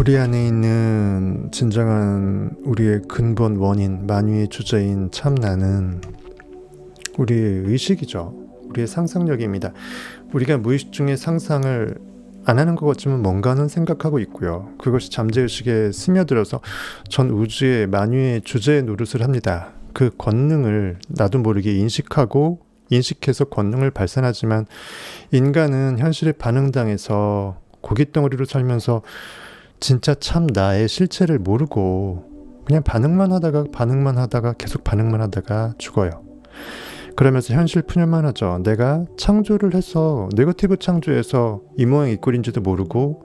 우리 안에 있는 진정한 우리의 근본 원인, 만유의 주제인 참 나는 우리의 의식이죠. 우리의 상상력입니다. 우리가 무의식 중에 상상을 안 하는 것 같지만 뭔가는 생각하고 있고요. 그것이 잠재의식에 스며들어서 전 우주의 만유의 주제의 노릇을 합니다. 그 권능을 나도 모르게 인식해서 권능을 발산하지만 인간은 현실에 반응당해서 고깃덩어리로 살면서 진짜 참 나의 실체를 모르고 그냥 반응만 하다가 계속 반응만 하다가 죽어요. 그러면서 현실 푸념만 하죠. 내가 창조를 해서 네거티브 창조해서 이 모양 이 꼴인지도 모르고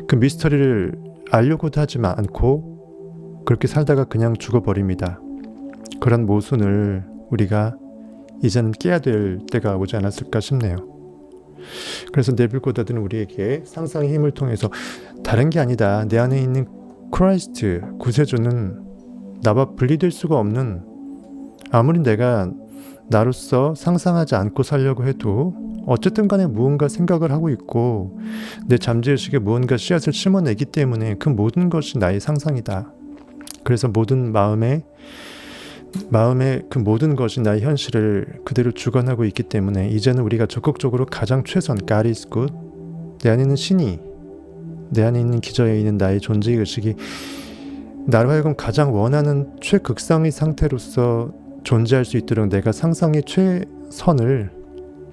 그 미스터리를 알려고도 하지 않고 그렇게 살다가 그냥 죽어버립니다. 그런 모순을 우리가 이제는 깨야 될 때가 오지 않았을까 싶네요. 그래서 네빌 고다드는 우리에게 상상의 힘을 통해서 다른 게 아니다. 내 안에 있는 크라이스트, 구세주는 나와 분리될 수가 없는, 아무리 내가 나로서 상상하지 않고 살려고 해도 어쨌든 간에 무언가 생각을 하고 있고 내 잠재의식에 무언가 씨앗을 심어내기 때문에 그 모든 것이 나의 상상이다. 그래서 모든 마음의 그 모든 것이 나의 현실을 그대로 주관하고 있기 때문에 이제는 우리가 적극적으로 가장 최선, God is good, 내 안에 있는 신이, 내 안에 있는 기저에 있는 나의 존재의식이 나로 하여금 가장 원하는 최극상의 상태로서 존재할 수 있도록 내가 상상의 최선을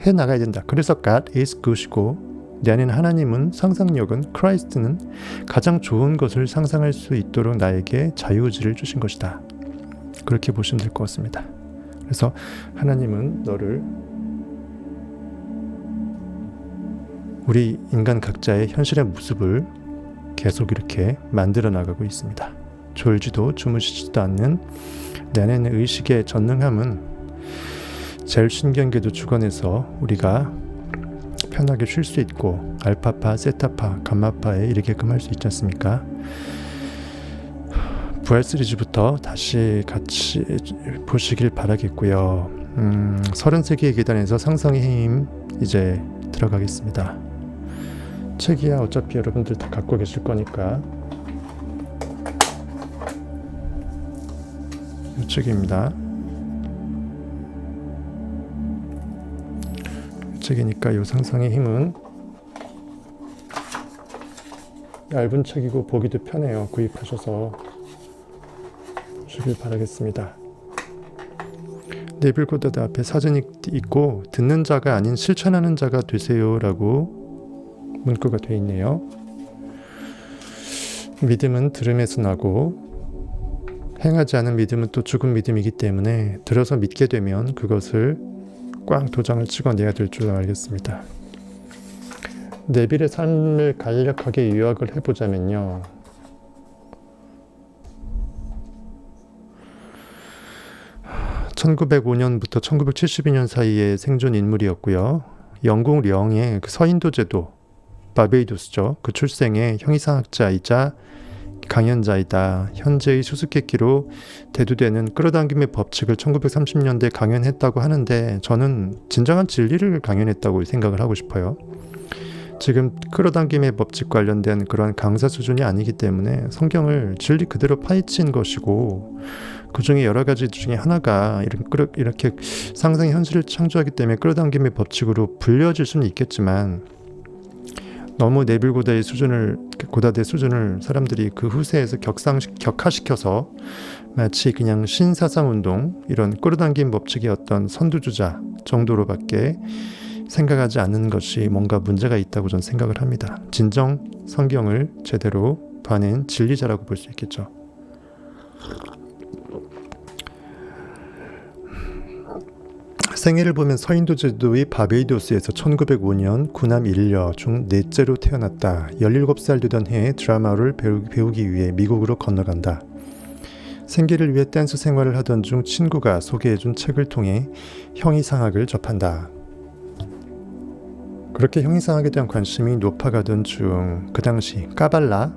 해나가야 된다. 그래서 God is good이고 내 안에는 하나님은, 상상력은, 크라이스트는 가장 좋은 것을 상상할 수 있도록 나에게 자유의지를 주신 것이다. 그렇게 보시면 될 것 같습니다. 그래서 하나님은 너를 우리 인간 각자의 현실의 모습을 계속 이렇게 만들어 나가고 있습니다. 졸지도 주무시지도 않는 내 안에 있는 의식의 전능함은 제일 신경계도 주관해서 우리가 편하게 쉴 수 있고 알파파, 세타파, 감마파에 이르게끔 할 수 있지 않습니까? 부활 시리즈부터 다시 같이 보시길 바라겠고요. 33개의 계단에서 상상의 힘 이제 들어가겠습니다. 책이야 어차피 여러분들 다 갖고 계실 거니까 이 책입니다. 이 책이니까 이 상상의 힘은 얇은 책이고 보기도 편해요. 구입하셔서 주길 바라겠습니다. 네빌 고다드 앞에 사진이 있고 듣는 자가 아닌 실천하는 자가 되세요라고 문구가 되어 있네요. 믿음은 들음에서 나고 행하지 않은 믿음은 또 죽은 믿음이기 때문에 들어서 믿게 되면 그것을 꽝 도장을 찍어내야 될 줄 알겠습니다. 네빌의 삶을 간략하게 요약을 해보자면요. (1905년부터 1972년) 사이에 생존 인물이었고요. 영국 령의 그 서인도 제도, 바베이도스죠. 그 출생의 형이상학자이자 강연자이다. 현재의 수수께끼로 대두되는 끌어당김의 법칙을 1930년대에 강연했다고 하는데 저는 진정한 진리를 강연했다고 생각을 하고 싶어요. 지금 끌어당김의 법칙 관련된 그런 강사 수준이 아니기 때문에 성경을 진리 그대로 파헤친 것이고 그 중에 여러 가지 중에 하나가 이렇게 상상의 현실을 창조하기 때문에 끌어당김의 법칙으로 불려질 수는 있겠지만 너무 네빌 고다드의 수준을 사람들이 그 후세에서 격하시켜서 마치 그냥 신사상운동 이런 끌어당김 법칙의 어떤 선두주자 정도로밖에 생각하지 않는 것이 뭔가 문제가 있다고 저는 생각을 합니다. 진정 성경을 제대로 봐낸 진리자라고 볼 수 있겠죠. 생애를 보면 서인도 제도의 바베이도스에서 1905년 구남 일녀 중 넷째로 태어났다. 17살 되던 해에 드라마를 배우기 위해 미국으로 건너간다. 생계를 위해 댄스 생활을 하던 중 친구가 소개해준 책을 통해 형이상학을 접한다. 그렇게 형이상학에 대한 관심이 높아가던 중 그 당시 까발라,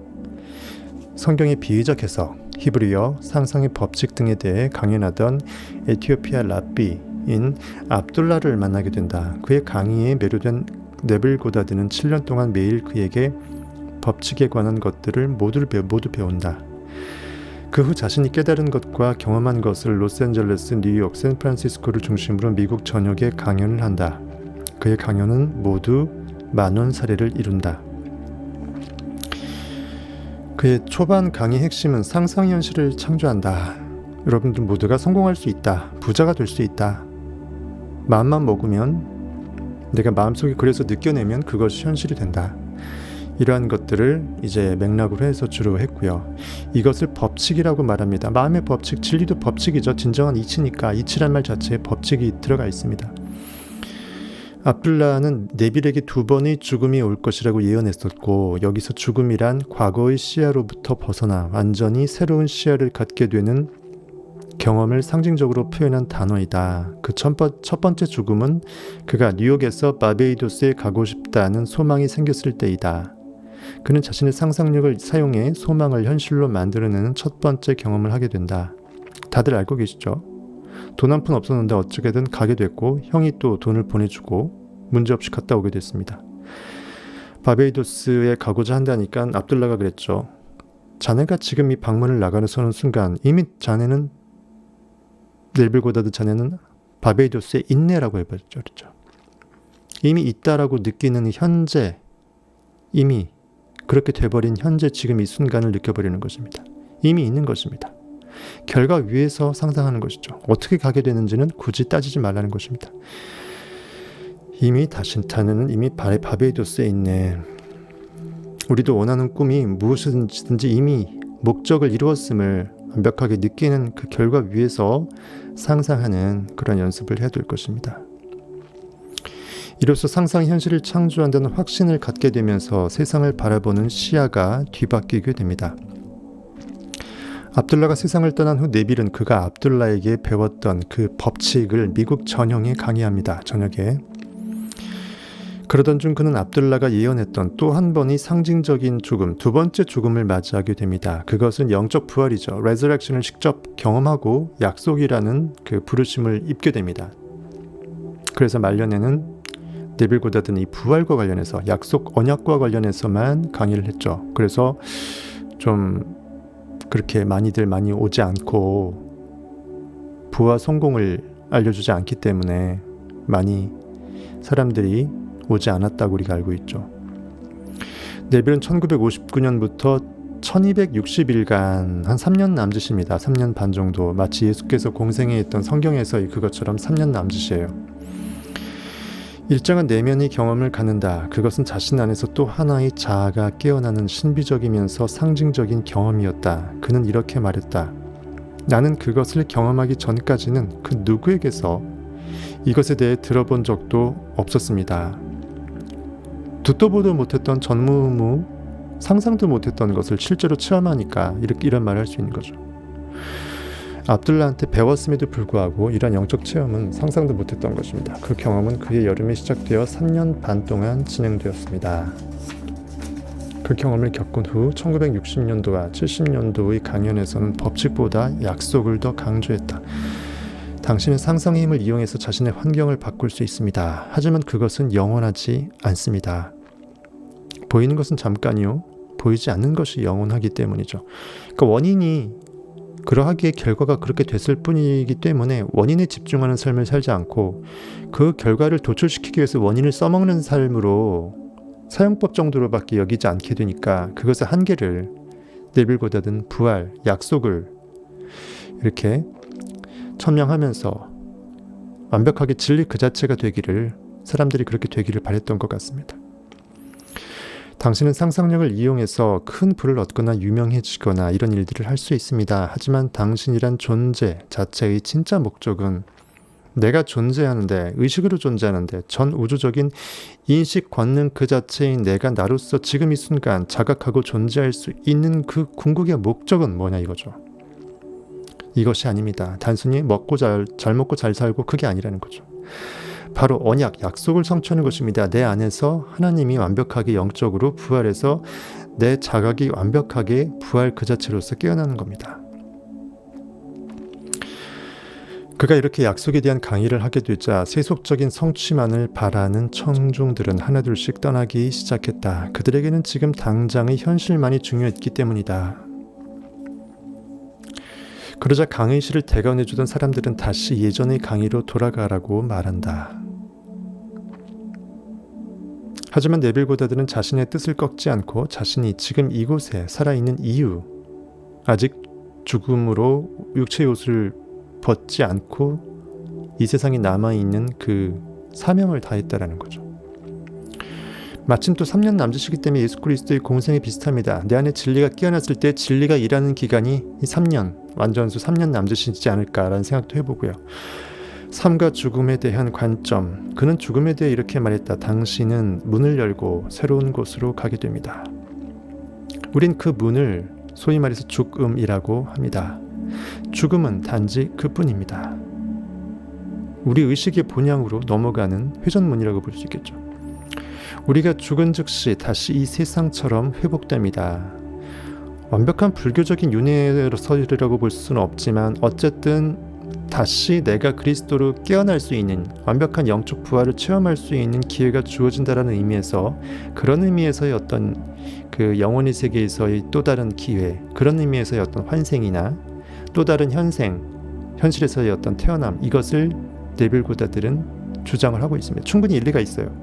성경의 비유적 해석, 히브리어, 상상의 법칙 등에 대해 강연하던 에티오피아 랍비인 압둘라를 만나게 된다. 그의 강의에 매료된 네빌 고다드는 7년 동안 매일 그에게 법칙에 관한 것들을 모두 배운다. 그 후 자신이 깨달은 것과 경험한 것을 로스앤젤레스, 뉴욕, 샌프란시스코를 중심으로 미국 전역에 강연을 한다. 그의 강연은 모두 만원 사례를 이룬다. 그의 초반 강의 핵심은 상상현실을 창조한다. 여러분들 모두가 성공할 수 있다. 부자가 될 수 있다. 마음만 먹으면, 내가 마음속에 그래서 느껴내면 그것이 현실이 된다. 이러한 것들을 이제 맥락으로 해서 주로 했고요. 이것을 법칙이라고 말합니다. 마음의 법칙, 진리도 법칙이죠. 진정한 이치니까 이치란 말 자체에 법칙이 들어가 있습니다. 압둘라는 네빌에게 2번의 죽음이 올 것이라고 예언했었고, 여기서 죽음이란 과거의 시야로부터 벗어나 완전히 새로운 시야를 갖게 되는 경험을 상징적으로 표현한 단어이다. 그 첫 번째 죽음은 그가 뉴욕에서 바베이도스에 가고 싶다는 소망이 생겼을 때이다. 그는 자신의 상상력을 사용해 소망을 현실로 만들어내는 첫 번째 경험을 하게 된다. 다들 알고 계시죠? 돈 한 푼 없었는데 어떻게든 가게 됐고, 형이 또 돈을 보내주고 문제없이 갔다 오게 됐습니다. 바베이도스에 가고자 한다니까 압둘라가 그랬죠. 자네가 지금 이 방문을 나가는 서는 순간 이미 자네는, 넬빌 고다드 자네는 바베이도스에 있네라고 해버렸죠. 그렇죠? 이미 있다라고 느끼는 현재, 이미 그렇게 돼버린 현재 지금 이 순간을 느껴버리는 것입니다. 이미 있는 것입니다. 결과 위에서 상상하는 것이죠. 어떻게 가게 되는지는 굳이 따지지 말라는 것입니다. 이미 자네는 이미 바베이도스에 있네. 우리도 원하는 꿈이 무엇이든지 이미 목적을 이루었음을 완벽하게 느끼는 그 결과 위에서 상상하는 그런 연습을 해야 될 것입니다. 이로써 상상 현실을 창조한다는 확신을 갖게 되면서 세상을 바라보는 시야가 뒤바뀌게 됩니다. 압둘라가 세상을 떠난 후 네빌은 그가 압둘라에게 배웠던 그 법칙을 미국 전역에 강의합니다. 저녁에. 그러던 중 그는 압둘라가 예언했던 또 한 번의 상징적인 죽음, 2번째 죽음을 맞이하게 됩니다. 그것은 영적 부활이죠. 레저렉션을 직접 경험하고 약속이라는 그 부르심을 입게 됩니다. 그래서 말년에는 네빌 고다드는 이 부활과 관련해서, 약속 언약과 관련해서만 강의를 했죠. 그래서 좀 그렇게 많이 오지 않고 부와 성공을 알려주지 않기 때문에 많이 사람들이 오지 않았다고 우리가 알고 있죠. 네빌은 1959년부터 1260일간 한 3년 남짓입니다. 3년 반 정도. 마치 예수께서 공생에 있던 성경에서의 그것처럼 3년 남짓이에요. 일정한 내면의 경험을 갖는다. 그것은 자신 안에서 또 하나의 자아가 깨어나는 신비적이면서 상징적인 경험이었다. 그는 이렇게 말했다. 나는 그것을 경험하기 전까지는 그 누구에게서 이것에 대해 들어본 적도 없었습니다. 듣도 보도 못했던 전무후 상상도 못했던 것을 실제로 체험하니까 이런 말을 할 수 있는 거죠. 압둘라한테 배웠음에도 불구하고 이런 영적 체험은 상상도 못했던 것입니다. 그 경험은 그의 여름에 시작되어 3년 반 동안 진행되었습니다. 그 경험을 겪은 후 1960년도와 70년도의 강연에서는 법칙보다 약속을 더 강조했다. 당신은 상상의 힘을 이용해서 자신의 환경을 바꿀 수 있습니다. 하지만 그것은 영원하지 않습니다. 보이는 것은 잠깐이요. 보이지 않는 것이 영원하기 때문이죠. 그러니까 원인이 그러하기에 결과가 그렇게 됐을 뿐이기 때문에 원인에 집중하는 삶을 살지 않고 그 결과를 도출시키기 위해서 원인을 써먹는 삶으로 사용법 정도로밖에 여기지 않게 되니까 그것의 한계를 네빌 고다드는 부활, 약속을 이렇게 천명하면서 완벽하게 진리 그 자체가 되기를, 사람들이 그렇게 되기를 바랬던 것 같습니다. 당신은 상상력을 이용해서 큰 부를 얻거나 유명해지거나 이런 일들을 할 수 있습니다. 하지만 당신이란 존재 자체의 진짜 목적은 내가 존재하는데, 의식으로 존재하는데, 전 우주적인 인식 권능 그 자체인 내가 나로서 지금 이 순간 자각하고 존재할 수 있는 그 궁극의 목적은 뭐냐 이거죠. 이것이 아닙니다. 단순히 잘 먹고 잘 살고 그게 아니라는 거죠. 바로 언약, 약속을 성취하는 것입니다. 내 안에서 하나님이 완벽하게 영적으로 부활해서 내 자각이 완벽하게 부활 그 자체로서 깨어나는 겁니다. 그가 이렇게 약속에 대한 강의를 하게 되자 세속적인 성취만을 바라는 청중들은 하나둘씩 떠나기 시작했다. 그들에게는 지금 당장의 현실만이 중요했기 때문이다. 그러자 강의실을 대관해주던 사람들은 다시 예전의 강의로 돌아가라고 말한다. 하지만 네빌 고다드는 자신의 뜻을 꺾지 않고 자신이 지금 이곳에 살아있는 이유, 아직 죽음으로 육체의 옷을 벗지 않고 이 세상에 남아있는 그 사명을 다했다라는 거죠. 마침 또 3년 남짓이기 때문에 예수 그리스도의 공생이 비슷합니다. 내 안에 진리가 깨어났을 때 진리가 일하는 기간이 이 3년, 완전수 3년 남짓이지 않을까라는 생각도 해보고요. 삶과 죽음에 대한 관점, 그는 죽음에 대해 이렇게 말했다. 당신은 문을 열고 새로운 곳으로 가게 됩니다. 우린 그 문을 소위 말해서 죽음이라고 합니다. 죽음은 단지 그뿐입니다. 우리 의식의 본향으로 넘어가는 회전문이라고 볼 수 있겠죠. 우리가 죽은 즉시 다시 이 세상처럼 회복됩니다. 완벽한 불교적인 윤회설이라고 볼 수는 없지만 어쨌든 다시 내가 그리스도로 깨어날 수 있는 완벽한 영적 부활을 체험할 수 있는 기회가 주어진다라는 의미에서, 그런 의미에서의 어떤 그 영혼의 세계에서의 또 다른 기회, 그런 의미에서의 어떤 환생이나 또 다른 현실에서의 어떤 태어남, 이것을 네빌 고다들은 주장을 하고 있습니다. 충분히 일리가 있어요.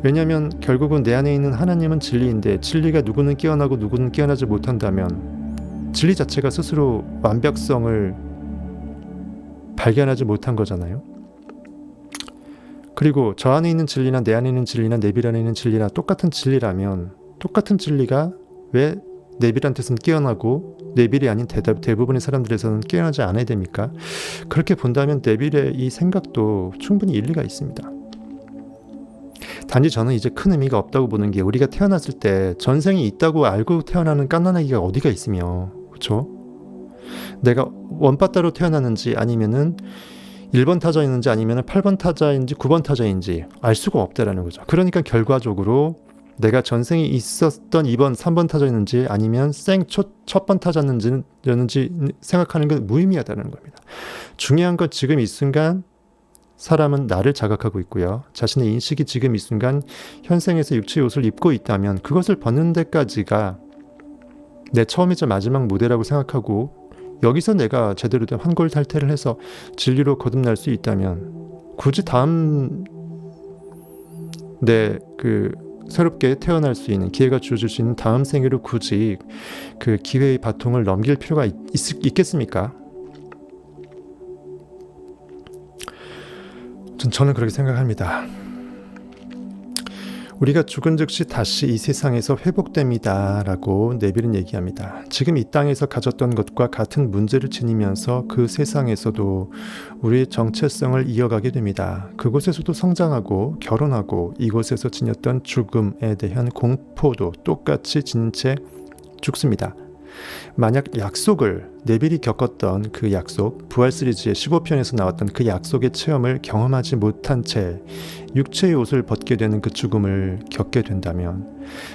왜냐하면 결국은 내 안에 있는 하나님은 진리인데 진리가 누구는 깨어나고 누구는 깨어나지 못한다면 진리 자체가 스스로 완벽성을 발견하지 못한 거잖아요. 그리고 저 안에 있는 진리나 내 안에 있는 진리나 네빌 안에 있는 진리나 똑같은 진리라면 똑같은 진리가 왜 네빌한테서는 깨어나고 네빌이 아닌 대부분의 사람들에서는 깨어나지 않아야 됩니까? 그렇게 본다면 네빌의 이 생각도 충분히 일리가 있습니다. 단지 저는 이제 큰 의미가 없다고 보는 게, 우리가 태어났을 때 전생이 있다고 알고 태어나는 갓난아기가 어디가 있으며, 그렇죠? 내가 원바따로 태어났는지 아니면은 1번 타자였는지 아니면 8번 타자인지 9번 타자인지 알 수가 없다라는 거죠. 그러니까 결과적으로 내가 전생에 있었던 2번, 3번 타자였는지 아니면 첫번 타자였는지 생각하는 건 무의미하다는 겁니다. 중요한 건 지금 이 순간 사람은 나를 자각하고 있고요. 자신의 인식이 지금 이 순간 현생에서 육체의 옷을 입고 있다면 그것을 벗는 데까지가 내 처음이자 마지막 무대라고 생각하고, 여기서 내가 제대로 된 환골탈태를 해서 진리로 거듭날 수 있다면 굳이 다음 새롭게 태어날 수 있는 기회가 주어질 수 있는 다음 생애로 굳이 그 기회의 바통을 넘길 필요가 있겠습니까? 저는 그렇게 생각합니다. 우리가 죽은 즉시 다시 이 세상에서 회복됩니다 라고 네빌은 얘기합니다. 지금 이 땅에서 가졌던 것과 같은 문제를 지니면서 그 세상에서도 우리의 정체성을 이어가게 됩니다. 그곳에서도 성장하고 결혼하고 이곳에서 지녔던 죽음에 대한 공포도 똑같이 지닌 채 죽습니다. 만약 약속을, 네빌이 겪었던 그 약속, 부활 시리즈의 15편에서 나왔던 그 약속의 체험을 경험하지 못한 채 육체의 옷을 벗게 되는 그 죽음을 겪게 된다면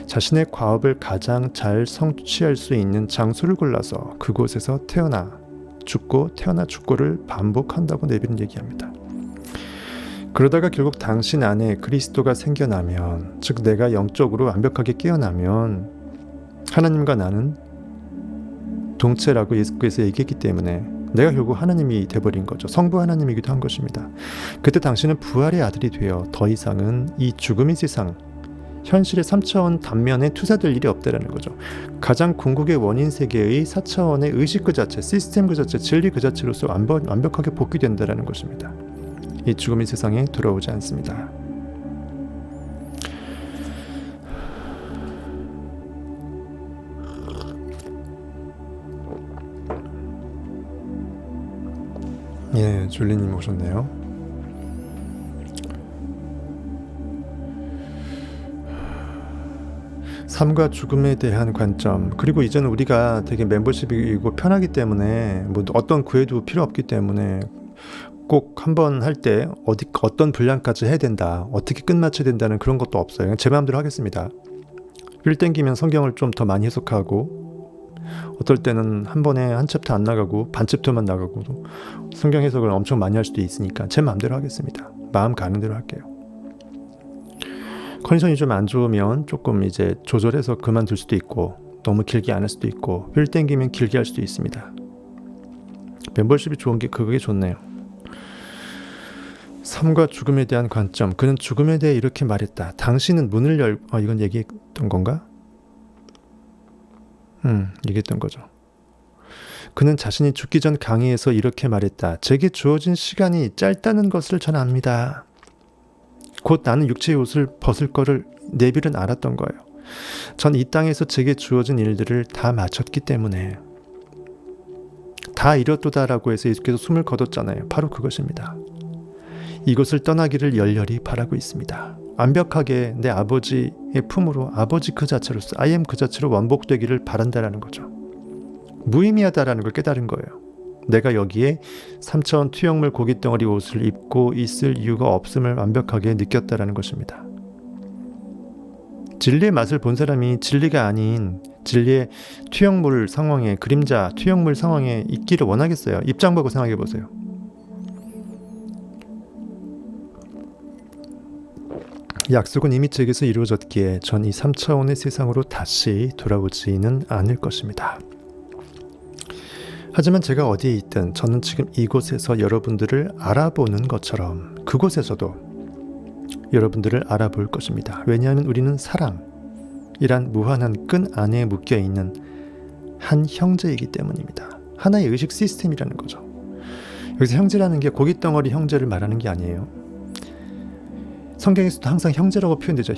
자신의 과업을 가장 잘 성취할 수 있는 장소를 골라서 그곳에서 태어나 죽고 태어나 죽고를 반복한다고 네빌은 얘기합니다. 그러다가 결국 당신 안에 그리스도가 생겨나면, 즉 내가 영적으로 완벽하게 깨어나면 하나님과 나는 동체라고 예수께서 얘기했기 때문에 내가 결국 하나님이 돼버린 거죠. 성부 하나님이기도 한 것입니다. 그때 당신은 부활의 아들이 되어 더 이상은 이 죽음의 세상, 현실의 3차원 단면에 투사될 일이 없다라는 거죠. 가장 궁극의 원인 세계의 4차원의 의식 그 자체, 시스템 그 자체, 진리 그 자체로서 완벽하게 복귀된다라는 것입니다. 이 죽음의 세상에 돌아오지 않습니다. 예, 줄리님 오셨네요. 삶과 죽음에 대한 관점, 그리고 이제는 우리가 되게 멤버십이고 편하기 때문에 뭐 어떤 구애도 필요 없기 때문에 꼭 한번 할 때 어떤 분량까지 해야 된다, 어떻게 끝마쳐야 된다는 그런 것도 없어요. 그냥 제 마음대로 하겠습니다. 필 땡기면 성경을 좀 더 많이 해석하고 어떨 때는 한 번에 한 챕터 안 나가고 반 챕터만 나가고 성경 해석을 엄청 많이 할 수도 있으니까 제 마음대로 하겠습니다. 마음 가는 대로 할게요. 컨디션이 좀 안 좋으면 조금 이제 조절해서 그만둘 수도 있고 너무 길게 안 할 수도 있고 휠 땡기면 길게 할 수도 있습니다. 멤버십이 좋은 게 그게 좋네요. 삶과 죽음에 대한 관점. 그는 죽음에 대해 이렇게 말했다. 당신은 문을 열고 이건 얘기했던 건가? 얘기했던 거죠. 그는 자신이 죽기 전 강의에서 이렇게 말했다. 제게 주어진 시간이 짧다는 것을 전 압니다. 곧 나는 육체의 옷을 벗을 거를 네빌은 알았던 거예요. 전 이 땅에서 제게 주어진 일들을 다 마쳤기 때문에 다 이뤘도다라고 해서 예수께서 숨을 거뒀잖아요. 바로 그것입니다. 이곳을 떠나기를 열렬히 바라고 있습니다. 완벽하게 내 아버지의 품으로 아버지 그 자체로서 I am 그 자체로 완복되기를 바란다라는 거죠. 무의미하다라는 걸 깨달은 거예요. 내가 여기에 3차원 투영물 고깃덩어리 옷을 입고 있을 이유가 없음을 완벽하게 느꼈다라는 것입니다. 진리의 맛을 본 사람이 진리가 아닌 진리의 투영물 상황에 그림자 투영물 상황에 있기를 원하겠어요. 입장 보고 생각해 보세요. 약속은 이미 제게서 이루어졌기에 전 이 3차원의 세상으로 다시 돌아오지는 않을 것입니다. 하지만 제가 어디에 있든 저는 지금 이곳에서 여러분들을 알아보는 것처럼 그곳에서도 여러분들을 알아볼 것입니다. 왜냐하면 우리는 사랑이란 무한한 끈 안에 묶여있는 한 형제이기 때문입니다. 하나의 의식 시스템이라는 거죠. 여기서 형제라는 게 고깃덩어리 형제를 말하는 게 아니에요. 성경에서도 항상 형제라고 표현되죠.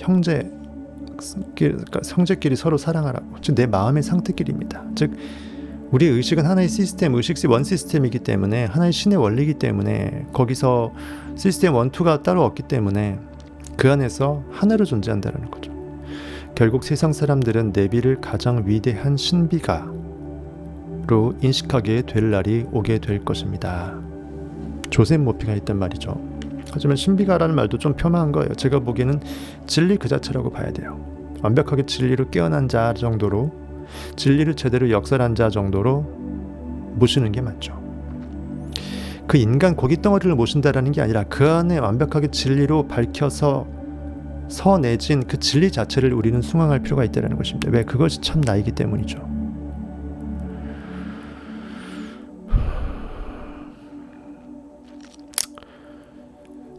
형제끼리 서로 사랑하라고. 즉 내 마음의 상태끼리입니다. 즉 우리의 의식은 하나의 시스템, 의식 원 시스템이기 때문에 하나의 신의 원리이기 때문에 거기서 시스템 1, 2가 따로 없기 때문에 그 안에서 하나로 존재한다는 거죠. 결국 세상 사람들은 네빌을 가장 위대한 신비가로 인식하게 될 날이 오게 될 것입니다. 조셉 모피가 했단 말이죠. 하지만 신비가라는 말도 좀 폄하한 거예요. 제가 보기에는 진리 그 자체라고 봐야 돼요. 완벽하게 진리로 깨어난 자 정도로 진리를 제대로 역설한 자 정도로 모시는 게 맞죠. 그 인간 고깃덩어리를 모신다라는 게 아니라 그 안에 완벽하게 진리로 밝혀서 서내진 그 진리 자체를 우리는 숭앙할 필요가 있다는 것입니다. 왜? 그것이 참 나이기 때문이죠.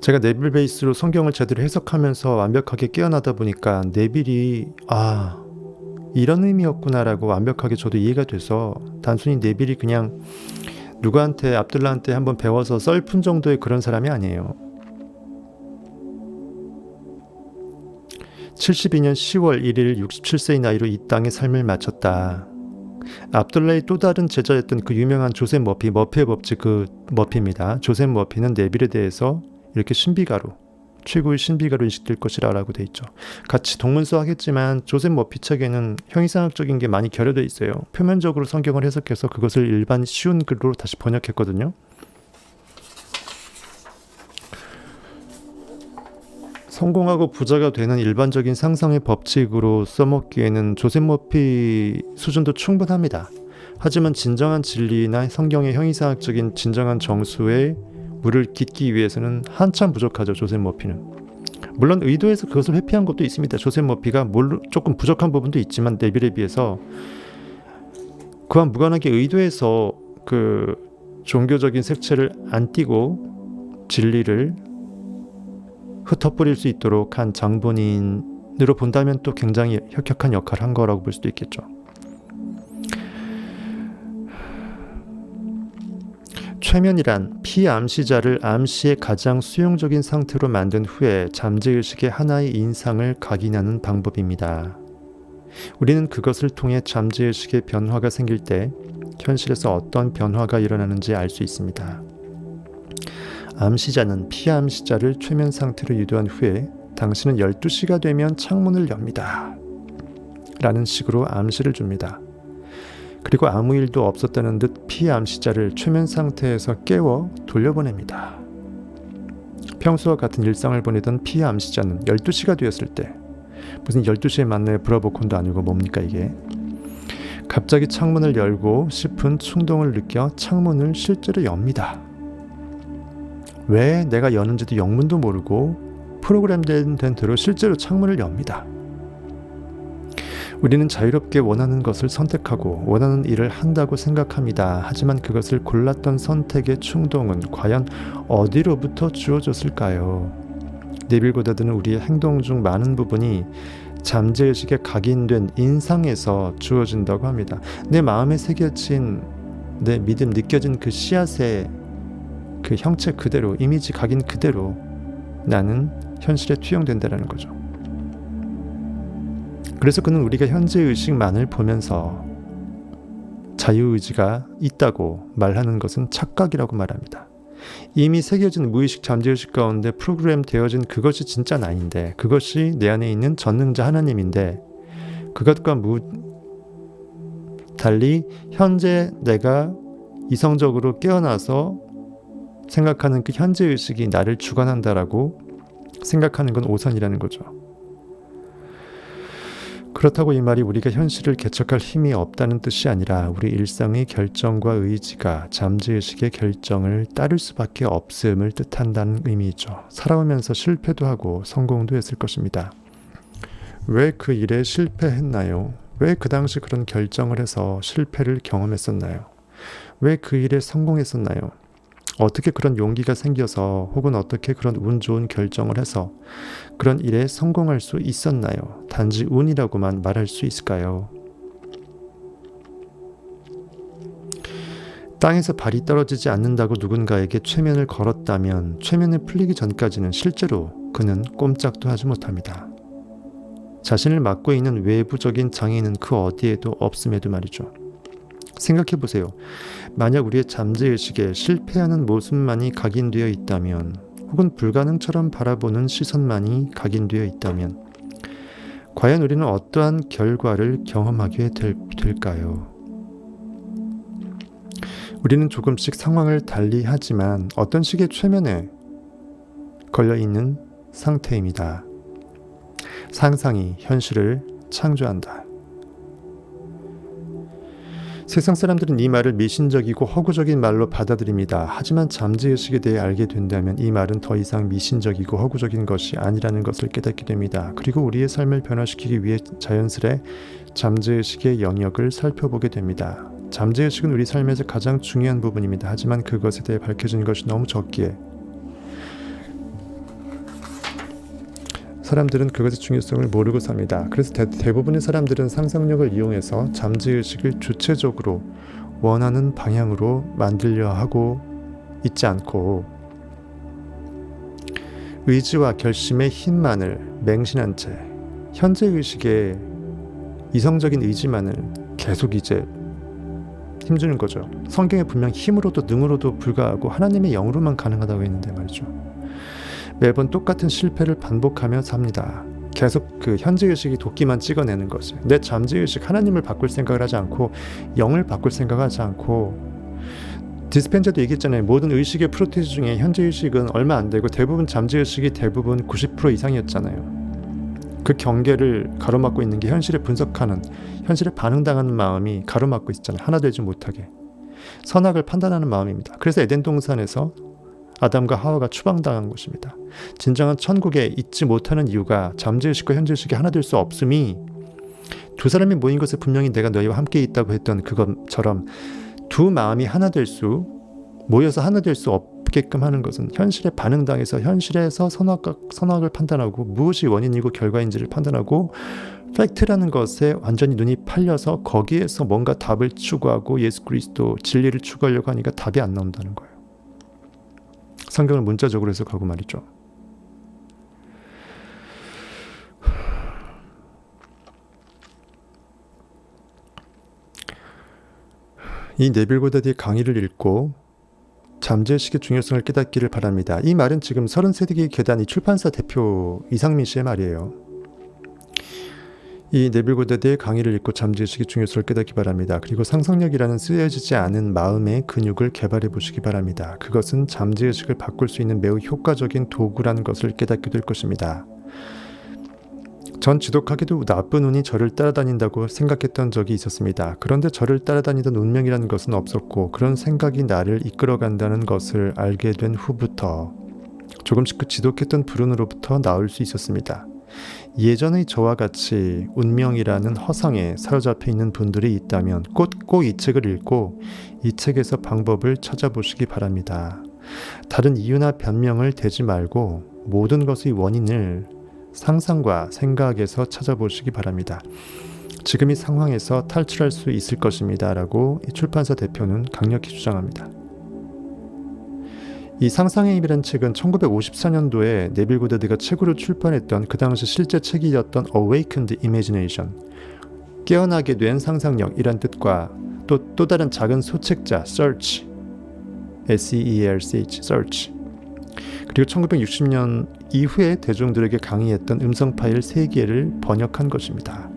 제가 네빌 베이스로 성경을 제대로 해석하면서 완벽하게 깨어나다 보니까 네빌이 이런 의미였구나라고 완벽하게 저도 이해가 돼서 단순히 네빌이 그냥 누구한테 압둘라한테 한번 배워서 썰푼 정도의 그런 사람이 아니에요. 72년 10월 1일 67세의 나이로 이 땅의 삶을 마쳤다. 압둘라의 또 다른 제자였던 그 유명한 조셉 머피, 머피의 법칙 그 머피입니다. 조셉 머피는 네빌에 대해서 이렇게 신비가로 최고의 신비가로 인식될 것이라 라고 돼 있죠. 같이 동문서하겠지만 조셉 머피 책에는 형이상학적인 게 많이 결여되어 있어요. 표면적으로 성경을 해석해서 그것을 일반 쉬운 글로 다시 번역했거든요. 성공하고 부자가 되는 일반적인 상상의 법칙으로 써먹기에는 조셉 머피 수준도 충분합니다. 하지만 진정한 진리나 성경의 형이상학적인 진정한 정수에 물을 깃기 위해서는 한참 부족하죠. 조셉 머피는. 물론 의도해서 그것을 회피한 것도 있습니다. 조셉 머피가 조금 부족한 부분도 있지만 네빌에 비해서 그와 무관하게 의도해서 그 종교적인 색채를 안 띠고 진리를 흩어버릴 수 있도록 한 장본인으로 본다면 또 굉장히 혁혁한 역할을 한 거라고 볼 수도 있겠죠. 최면이란 피암시자를 암시의 가장 수용적인 상태로 만든 후에 잠재의식의 하나의 인상을 각인하는 방법입니다. 우리는 그것을 통해 잠재의식의 변화가 생길 때 현실에서 어떤 변화가 일어나는지 알 수 있습니다. 암시자는 피암시자를 최면 상태로 유도한 후에 당신은 12시가 되면 창문을 엽니다. 라는 식으로 암시를 줍니다. 그리고 아무 일도 없었다는 듯 피암시자를 최면 상태에서 깨워 돌려보냅니다. 평소와 같은 일상을 보내던 피암시자는 12시가 되었을 때 무슨 12시에 만나요 브라보콘도 아니고 뭡니까 이게. 갑자기 창문을 열고 싶은 충동을 느껴 창문을 실제로 엽니다. 왜 내가 여는지도 영문도 모르고 프로그램된 대로 실제로 창문을 엽니다. 우리는 자유롭게 원하는 것을 선택하고 원하는 일을 한다고 생각합니다. 하지만 그것을 골랐던 선택의 충동은 과연 어디로부터 주어졌을까요? 네빌 고다드는 우리의 행동 중 많은 부분이 잠재의식에 각인된 인상에서 주어진다고 합니다. 내 마음에 새겨진 내 믿음, 느껴진 그 씨앗의 그 형체 그대로, 이미지 각인 그대로 나는 현실에 투영된다는 거죠. 그래서 그는 우리가 현재의식만을 보면서 자유의지가 있다고 말하는 것은 착각이라고 말합니다. 이미 새겨진 무의식 잠재의식 가운데 프로그램 되어진 그것이 진짜 나인데, 그것이 내 안에 있는 전능자 하나님인데, 그것과 달리 현재 내가 이성적으로 깨어나서 생각하는 그 현재의식이 나를 주관한다라고 생각하는 건 오산이라는 거죠. 그렇다고 이 말이 우리가 현실을 개척할 힘이 없다는 뜻이 아니라 우리 일상의 결정과 의지가 잠재의식의 결정을 따를 수밖에 없음을 뜻한다는 의미이죠. 살아오면서 실패도 하고 성공도 했을 것입니다. 왜 그 일에 실패했나요? 왜 그 당시 그런 결정을 해서 실패를 경험했었나요? 왜 그 일에 성공했었나요? 어떻게 그런 용기가 생겨서 혹은 어떻게 그런 운 좋은 결정을 해서 그런 일에 성공할 수 있었나요? 단지 운이라고만 말할 수 있을까요? 땅에서 발이 떨어지지 않는다고 누군가에게 최면을 걸었다면 최면을 풀리기 전까지는 실제로 그는 꼼짝도 하지 못합니다. 자신을 막고 있는 외부적인 장애는 그 어디에도 없음에도 말이죠. 생각해보세요. 만약 우리의 잠재의식에 실패하는 모습만이 각인되어 있다면, 혹은 불가능처럼 바라보는 시선만이 각인되어 있다면, 과연 우리는 어떠한 결과를 경험하게 될까요? 우리는 조금씩 상황을 달리하지만 어떤 식의 최면에 걸려있는 상태입니다. 상상이 현실을 창조한다. 세상 사람들은 이 말을 미신적이고 허구적인 말로 받아들입니다. 하지만 잠재의식에 대해 알게 된다면 이 말은 더 이상 미신적이고 허구적인 것이 아니라는 것을 깨닫게 됩니다. 그리고 우리의 삶을 변화시키기 위해 자연스레 잠재의식의 영역을 살펴보게 됩니다. 잠재의식은 우리 삶에서 가장 중요한 부분입니다. 하지만 그것에 대해 밝혀진 것이 너무 적기에 사람들은 그것의 중요성을 모르고 삽니다. 그래서 대부분의 사람들은 상상력을 이용해서 잠재의식을 주체적으로 원하는 방향으로 만들려 하고 있지 않고 의지와 결심의 힘만을 맹신한 채 현재의식의 이성적인 의지만을 계속 이제 힘주는 거죠. 성경에 분명 힘으로도 능으로도 불가하고 하나님의 영으로만 가능하다고 했는데 말이죠. 매번 똑같은 실패를 반복하며 삽니다. 계속 그 현재의식이 도끼만 찍어내는 거지. 내 잠재의식 하나님을 바꿀 생각을 하지 않고 영을 바꿀 생각하지 않고 디스펜자도 얘기했잖아요. 모든 의식의 프로테이즈 중에 현재의식은 얼마 안 되고 대부분 잠재의식이 대부분 90% 이상이었잖아요. 그 경계를 가로막고 있는 게 현실에 분석하는, 현실에 반응당하는 마음이 가로막고 있잖아요. 하나 되지 못하게. 선악을 판단하는 마음입니다. 그래서 에덴 동산에서 아담과 하와가 추방당한 것입니다. 진정한 천국에 있지 못하는 이유가 잠재의식과 현재의식이 하나 될 수 없음이, 두 사람이 모인 것에 분명히 내가 너희와 함께 있다고 했던 그것처럼 두 마음이 하나 될 수, 모여서 하나 될 수 없게끔 하는 것은 현실에 반응당해서 현실에서 선악을 판단하고 무엇이 원인이고 결과인지를 판단하고 팩트라는 것에 완전히 눈이 팔려서 거기에서 뭔가 답을 추구하고 예수 그리스도 진리를 추구하려고 하니까 답이 안 나온다는 거예요. 성경을 문자적으로 해석하고 말이죠. 이 네빌 고다드의 강의를 읽고 잠재의식의 중요성을 깨닫기를 바랍니다. 이 말은 지금 30세기 계단 이 출판사 대표 이상민 씨의 말이에요. 이 네빌 고다드의 강의를 읽고 잠재의식의 중요성을 깨닫기 바랍니다. 그리고 상상력이라는 쓰여지지 않은 마음의 근육을 개발해 보시기 바랍니다. 그것은 잠재의식을 바꿀 수 있는 매우 효과적인 도구라는 것을 깨닫게 될 것입니다. 전 지독하게도 나쁜 운이 저를 따라다닌다고 생각했던 적이 있었습니다. 그런데 저를 따라다니던 운명이라는 것은 없었고 그런 생각이 나를 이끌어간다는 것을 알게 된 후부터 조금씩 그 지독했던 불운으로부터 나올 수 있었습니다. 예전의 저와 같이 운명이라는 허상에 사로잡혀 있는 분들이 있다면 꼭 이 책을 읽고 이 책에서 방법을 찾아보시기 바랍니다. 다른 이유나 변명을 대지 말고 모든 것의 원인을 상상과 생각에서 찾아보시기 바랍니다. 지금 이 상황에서 탈출할 수 있을 것입니다. 라고 이 출판사 대표는 강력히 주장합니다. 이 상상의 힘이란 책은 1954년도에 네빌 고다드가 책으로 출판했던 그 당시 실제 책이었던 Awakened Imagination, 깨어나게 된 상상력이란 뜻과 또 다른 작은 소책자 Search, S-E-E-R-C-H, Search, 그리고 1960년 이후에 대중들에게 강의했던 음성 파일 3개를 번역한 것입니다.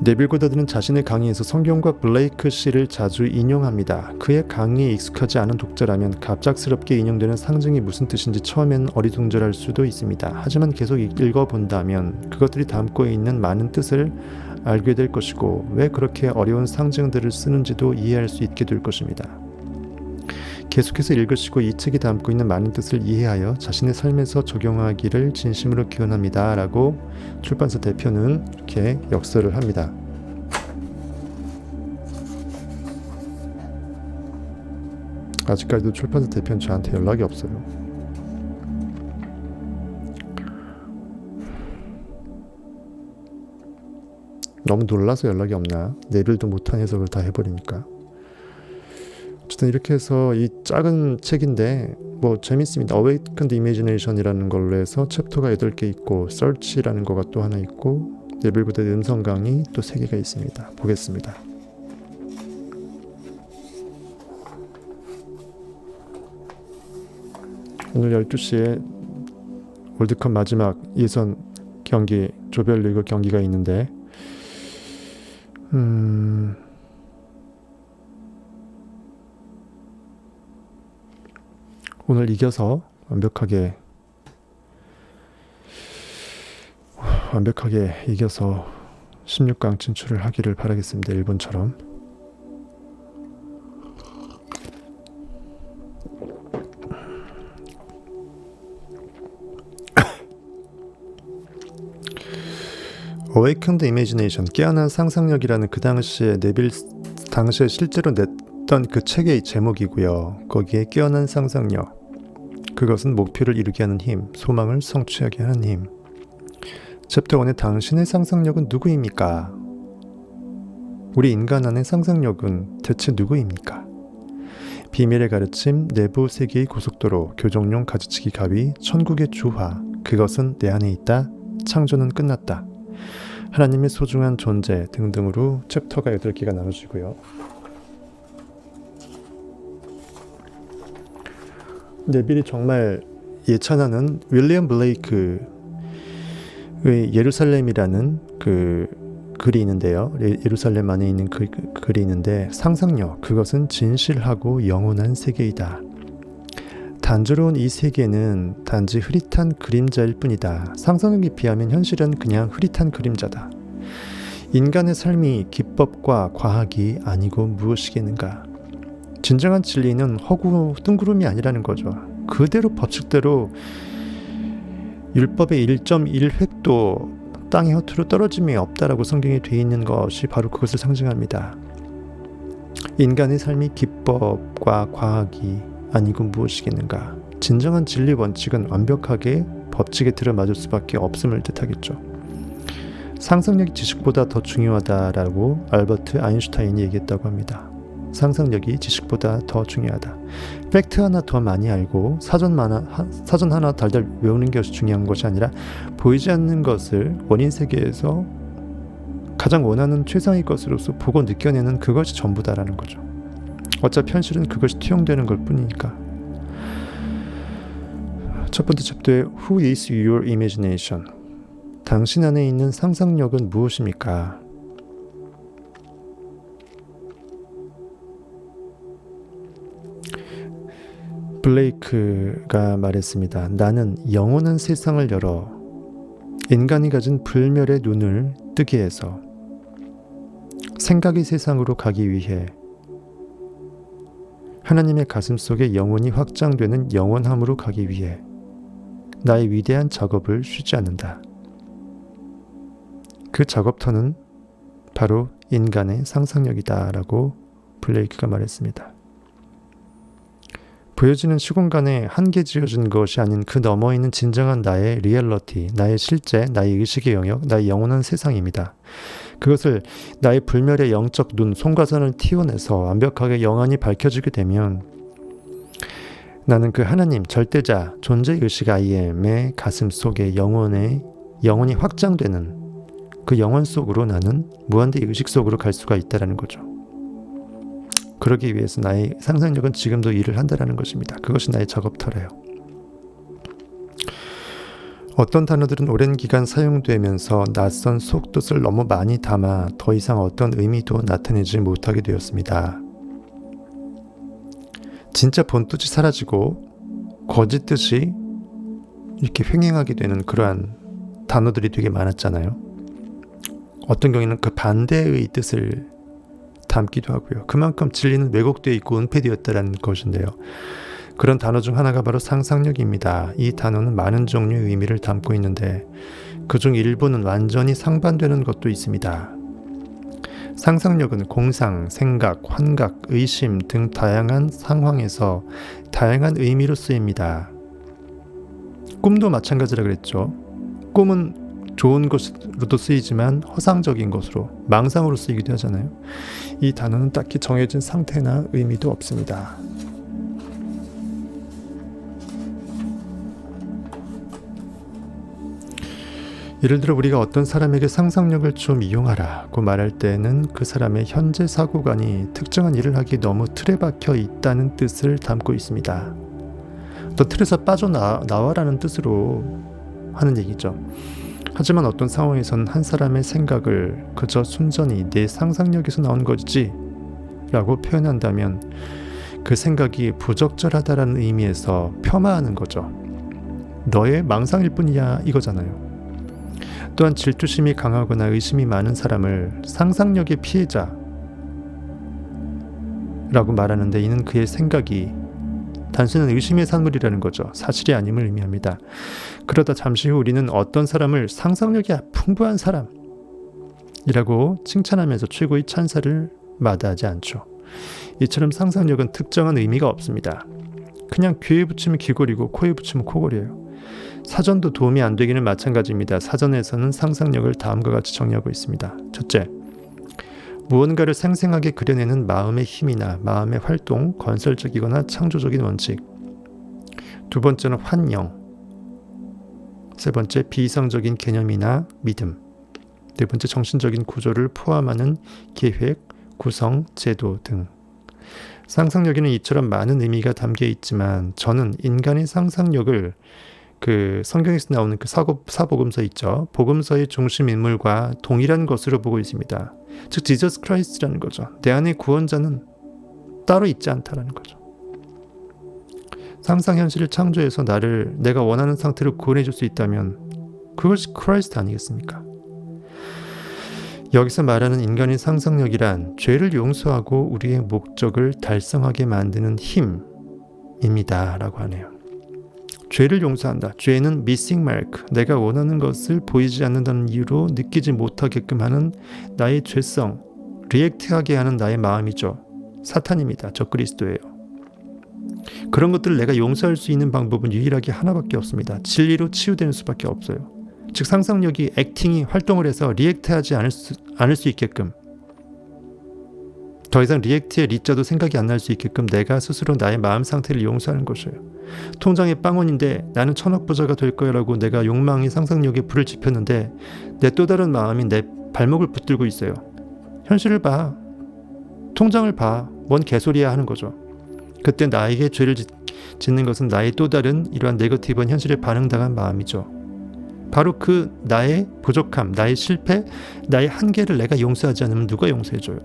네빌 고다드는 자신의 강의에서 성경과 블레이크 시를 자주 인용합니다. 그의 강의에 익숙하지 않은 독자라면 갑작스럽게 인용되는 상징이 무슨 뜻인지 처음에는 어리둥절할 수도 있습니다. 하지만 계속 읽어본다면 그것들이 담고 있는 많은 뜻을 알게 될 것이고 왜 그렇게 어려운 상징들을 쓰는지도 이해할 수 있게 될 것입니다. 계속해서 읽으시고 이 책이 담고 있는 많은 뜻을 이해하여 자신의 삶에서 적용하기를 진심으로 기원합니다. 라고 출판사 대표는 이렇게 역설을 합니다. 아직까지도 출판사 대표는 저한테 연락이 없어요. 너무 놀라서 연락이 없나? 내일도 못한 해석을 다 해버리니까. 어쨌든 이렇게 해서 이 작은 책인데 뭐 재밌습니다. Awakened Imagination이라는 걸로 해서 챕터가 8개 있고 Search라는 거가 또 하나 있고 네빌 고다드 음성 강의 또 3개가 있습니다. 보겠습니다. 오늘 12시에 월드컵 마지막 예선 경기 조별리그 경기가 있는데 오늘 이겨서 완벽하게 이겨서 16강 진출을 하기를 바라겠습니다. 일본처럼. Awakened Imagination, 깨어난 상상력이라는 그 당시에 네빌 당시에 실제로 냈던 그 책의 제목이고요. 거기에 깨어난 상상력, 그것은 목표를 이루게 하는 힘, 소망을 성취하게 하는 힘. 챕터 1의 당신의 상상력은 누구입니까? 우리 인간 안의 상상력은 대체 누구입니까? 비밀의 가르침, 내부 세계의 고속도로, 교정용 가지치기 가위, 천국의 주화, 그것은 내 안에 있다, 창조는 끝났다, 하나님의 소중한 존재 등등으로 챕터가 8개가 나눠지고요. 네빌이 정말 예찬하는 윌리엄 블레이크의 예루살렘이라는 그 글이 있는데요. 예루살렘 안에 있는 글이 있는데 상상력, 그것은 진실하고 영원한 세계이다. 단조로운 이 세계는 단지 흐릿한 그림자일 뿐이다. 상상력에 비하면 현실은 그냥 흐릿한 그림자다. 인간의 삶이 기법과 과학이 아니고 무엇이겠는가? 진정한 진리는 허구 뜬구름이 아니라는 거죠. 그대로 법칙대로 율법의 1.1획도 땅의 허투루 떨어짐이 없다라고 성경에 되어 있는 것이 바로 그것을 상징합니다. 인간의 삶이 기법과 과학이 아니고 무엇이겠는가? 진정한 진리 원칙은 완벽하게 법칙에 들어맞을 수밖에 없음을 뜻하겠죠. 상상력이 지식보다 더 중요하다라고 알버트 아인슈타인이 얘기했다고 합니다. 상상력이 지식보다 더 중요하다. 팩트 하나 더 많이 알고 사전 하나 달달 외우는 것이 중요한 것이 아니라 보이지 않는 것을 원인 세계에서 가장 원하는 최상의 것으로서 보고 느껴내는 그것이 전부다라는 거죠. 어차피 현실은 그것이 투영되는 걸 뿐이니까. 첫 번째 챕터에 Who is your imagination? 당신 안에 있는 상상력은 무엇입니까? 블레이크가 말했습니다. 나는 영원한 세상을 열어 인간이 가진 불멸의 눈을 뜨게 해서 생각의 세상으로 가기 위해 하나님의 가슴 속에 영혼이 확장되는 영원함으로 가기 위해 나의 위대한 작업을 쉬지 않는다. 그 작업터는 바로 인간의 상상력이다 라고 블레이크가 말했습니다. 보여지는 시공간에 한계 지어진 것이 아닌 그 너머 있는 진정한 나의 리얼리티, 나의 실제, 나의 의식의 영역, 나의 영원한 세상입니다. 그것을 나의 불멸의 영적 눈, 송가선을 틔워내서 완벽하게 영원히 밝혀지게 되면 나는 그 하나님, 절대자, 존재의식 IM의 가슴 속에 영혼이 확장되는 그 영혼 속으로 나는 무한대의 의식 속으로 갈 수가 있다는 거죠. 그러기 위해서 나의 상상력은 지금도 일을 한다는 것입니다. 그것이 나의 작업터래요. 어떤 단어들은 오랜 기간 사용되면서 낯선 속뜻을 너무 많이 담아 더 이상 어떤 의미도 나타내지 못하게 되었습니다. 진짜 본뜻이 사라지고 거짓 뜻이 이렇게 횡행하게 되는 그러한 단어들이 되게 많았잖아요. 어떤 경우에는 그 반대의 뜻을 담기도 하고요. 그만큼 진리는 왜곡되어 있고 은폐되었다는 것인데요. 그런 단어 중 하나가 바로 상상력입니다. 이 단어는 많은 종류의 의미를 담고 있는데 그중 일부는 완전히 상반되는 것도 있습니다. 상상력은 공상, 생각, 환각, 의심 등 다양한 상황에서 다양한 의미로 쓰입니다. 꿈도 마찬가지라 그랬죠. 꿈은 좋은 것으로도 쓰이지만 허상적인 것으로, 망상으로 쓰이기도 하잖아요. 이 단어는 딱히 정해진 상태나 의미도 없습니다. 예를 들어 우리가 어떤 사람에게 상상력을 좀 이용하라고 말할 때는 그 사람의 현재 사고관이 특정한 일을 하기 너무 틀에 박혀 있다는 뜻을 담고 있습니다. 너 틀에서 빠져나와라는 뜻으로 하는 얘기죠. 하지만 어떤 상황에서는 한 사람의 생각을 그저 순전히 내 상상력에서 나온 거지 라고 표현한다면 그 생각이 부적절하다라는 의미에서 폄하하는 거죠. 너의 망상일 뿐이야 이거잖아요. 또한 질투심이 강하거나 의심이 많은 사람을 상상력의 피해자라고 말하는데 이는 그의 생각이 단순한 의심의 산물이라는 거죠. 사실이 아님을 의미합니다. 그러다 잠시 후 우리는 어떤 사람을 상상력이 풍부한 사람이라고 칭찬하면서 최고의 찬사를 마다하지 않죠. 이처럼 상상력은 특정한 의미가 없습니다. 그냥 귀에 붙이면 귀걸이고 코에 붙이면 코걸이에요. 사전도 도움이 안 되기는 마찬가지입니다. 사전에서는 상상력을 다음과 같이 정의하고 있습니다. 첫째, 무언가를 생생하게 그려내는 마음의 힘이나 마음의 활동, 건설적이거나 창조적인 원칙. 두 번째는 환영. 세 번째, 비이성적인 개념이나 믿음. 네 번째, 정신적인 구조를 포함하는 계획, 구성, 제도 등. 상상력에는 이처럼 많은 의미가 담겨 있지만 저는 인간의 상상력을 그 성경에서 나오는 그 사복음서 있죠. 복음서의 중심 인물과 동일한 것으로 보고 있습니다. 즉 지저스 크라이스트라는 거죠. 내 안에 구원자는 따로 있지 않다라는 거죠. 상상 현실을 창조해서 나를 내가 원하는 상태로 구원해 줄 수 있다면 그것이 크라이스트 아니겠습니까? 여기서 말하는 인간의 상상력이란 죄를 용서하고 우리의 목적을 달성하게 만드는 힘입니다 라고 하네요. 죄를 용서한다. 죄는 missing mark, 내가 원하는 것을 보이지 않는다는 이유로 느끼지 못하게끔 하는 나의 죄성, 리액트하게 하는 나의 마음이죠. 사탄입니다. 적그리스도예요. 그런 것들을 내가 용서할 수 있는 방법은 유일하게 하나밖에 없습니다. 진리로 치유되는 수밖에 없어요. 즉 상상력이 액팅이 활동을 해서 리액트하지 않을 수 있게끔, 더 이상 리액트의 리자도 생각이 안 날 수 있게끔 내가 스스로 나의 마음 상태를 용서하는 것이에요. 통장에 빵원인데 나는 1000억 부자가 될 거야 라고 내가 욕망이 상상력에 불을 지폈는데 내 또 다른 마음이 내 발목을 붙들고 있어요. 현실을 봐. 통장을 봐. 뭔 개소리야 하는 거죠. 그때 나에게 죄를 짓는 것은 나의 또 다른 이러한 네거티브한 현실에 반응당한 마음이죠. 바로 그 나의 부족함, 나의 실패, 나의 한계를 내가 용서하지 않으면 누가 용서해줘요?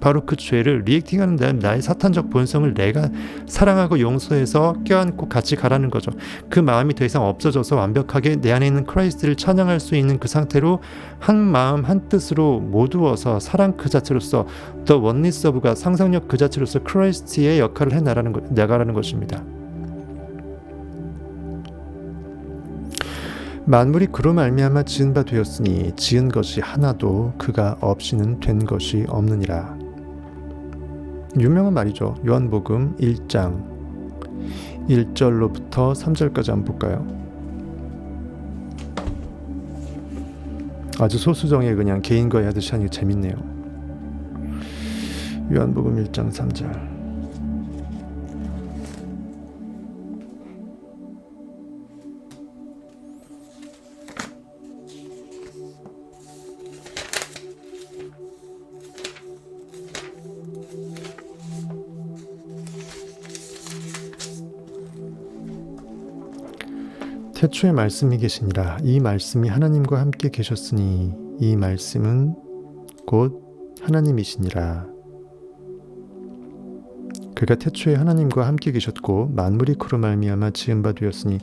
바로 그 죄를 리액팅하는 나의 사탄적 본성을 내가 사랑하고 용서해서 껴안고 같이 가라는 거죠. 그 마음이 더 이상 없어져서 완벽하게 내 안에 있는 크라이스트를 찬양할 수 있는 그 상태로 한 마음 한 뜻으로 모두어서 사랑 그 자체로서 더 원리스 오브가 상상력 그 자체로서 크라이스트의 역할을 나가라는 것입니다. 만물이 그로 말미암아 지은 바 되었으니 지은 것이 하나도 그가 없이는 된 것이 없느니라. 유명한 말이죠. 요한복음 1장 1절로부터 3절까지 한번 볼까요? 아주 소수정예 그냥 개인과의 하듯이 하니 재밌네요. 요한복음 1장 3절. 태초에 말씀이 계시니라. 이 말씀이 하나님과 함께 계셨으니 이 말씀은 곧 하나님이시니라. 그가 태초에 하나님과 함께 계셨고 만물이 그로 말미암아 지은 바 되었으니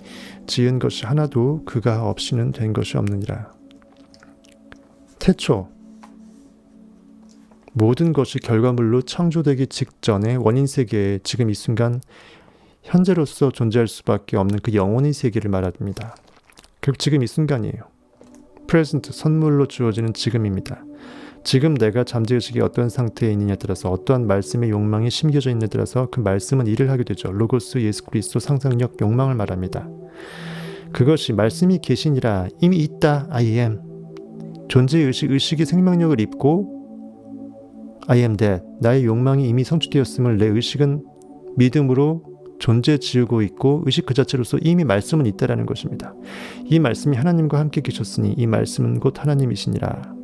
지은 것이 하나도 그가 없이는 된 것이 없느니라. 태초 모든 것이 결과물로 창조되기 직전의 원인 세계에 지금 이 순간 현재로서 존재할 수밖에 없는 그 영혼의 세계를 말합니다. 결국 지금 이 순간이에요. present, 선물로 주어지는 지금입니다. 지금 내가 잠재의식이 어떤 상태에 있느냐에 따라서 어떠한 말씀의 욕망이 심겨져 있느냐에 따라서 그 말씀은 일을 하게 되죠. 로고스, 예수 그리스도, 상상력, 욕망을 말합니다. 그것이 말씀이 계시니라. 이미 있다. I am. 존재의식, 의식이 생명력을 입고 I am that. 나의 욕망이 이미 성취되었음을 내 의식은 믿음으로 존재 지우고 있고 의식 그 자체로서 이미 말씀은 있다라는 것입니다. 이 말씀이 하나님과 함께 계셨으니 이 말씀은 곧 하나님이시니라.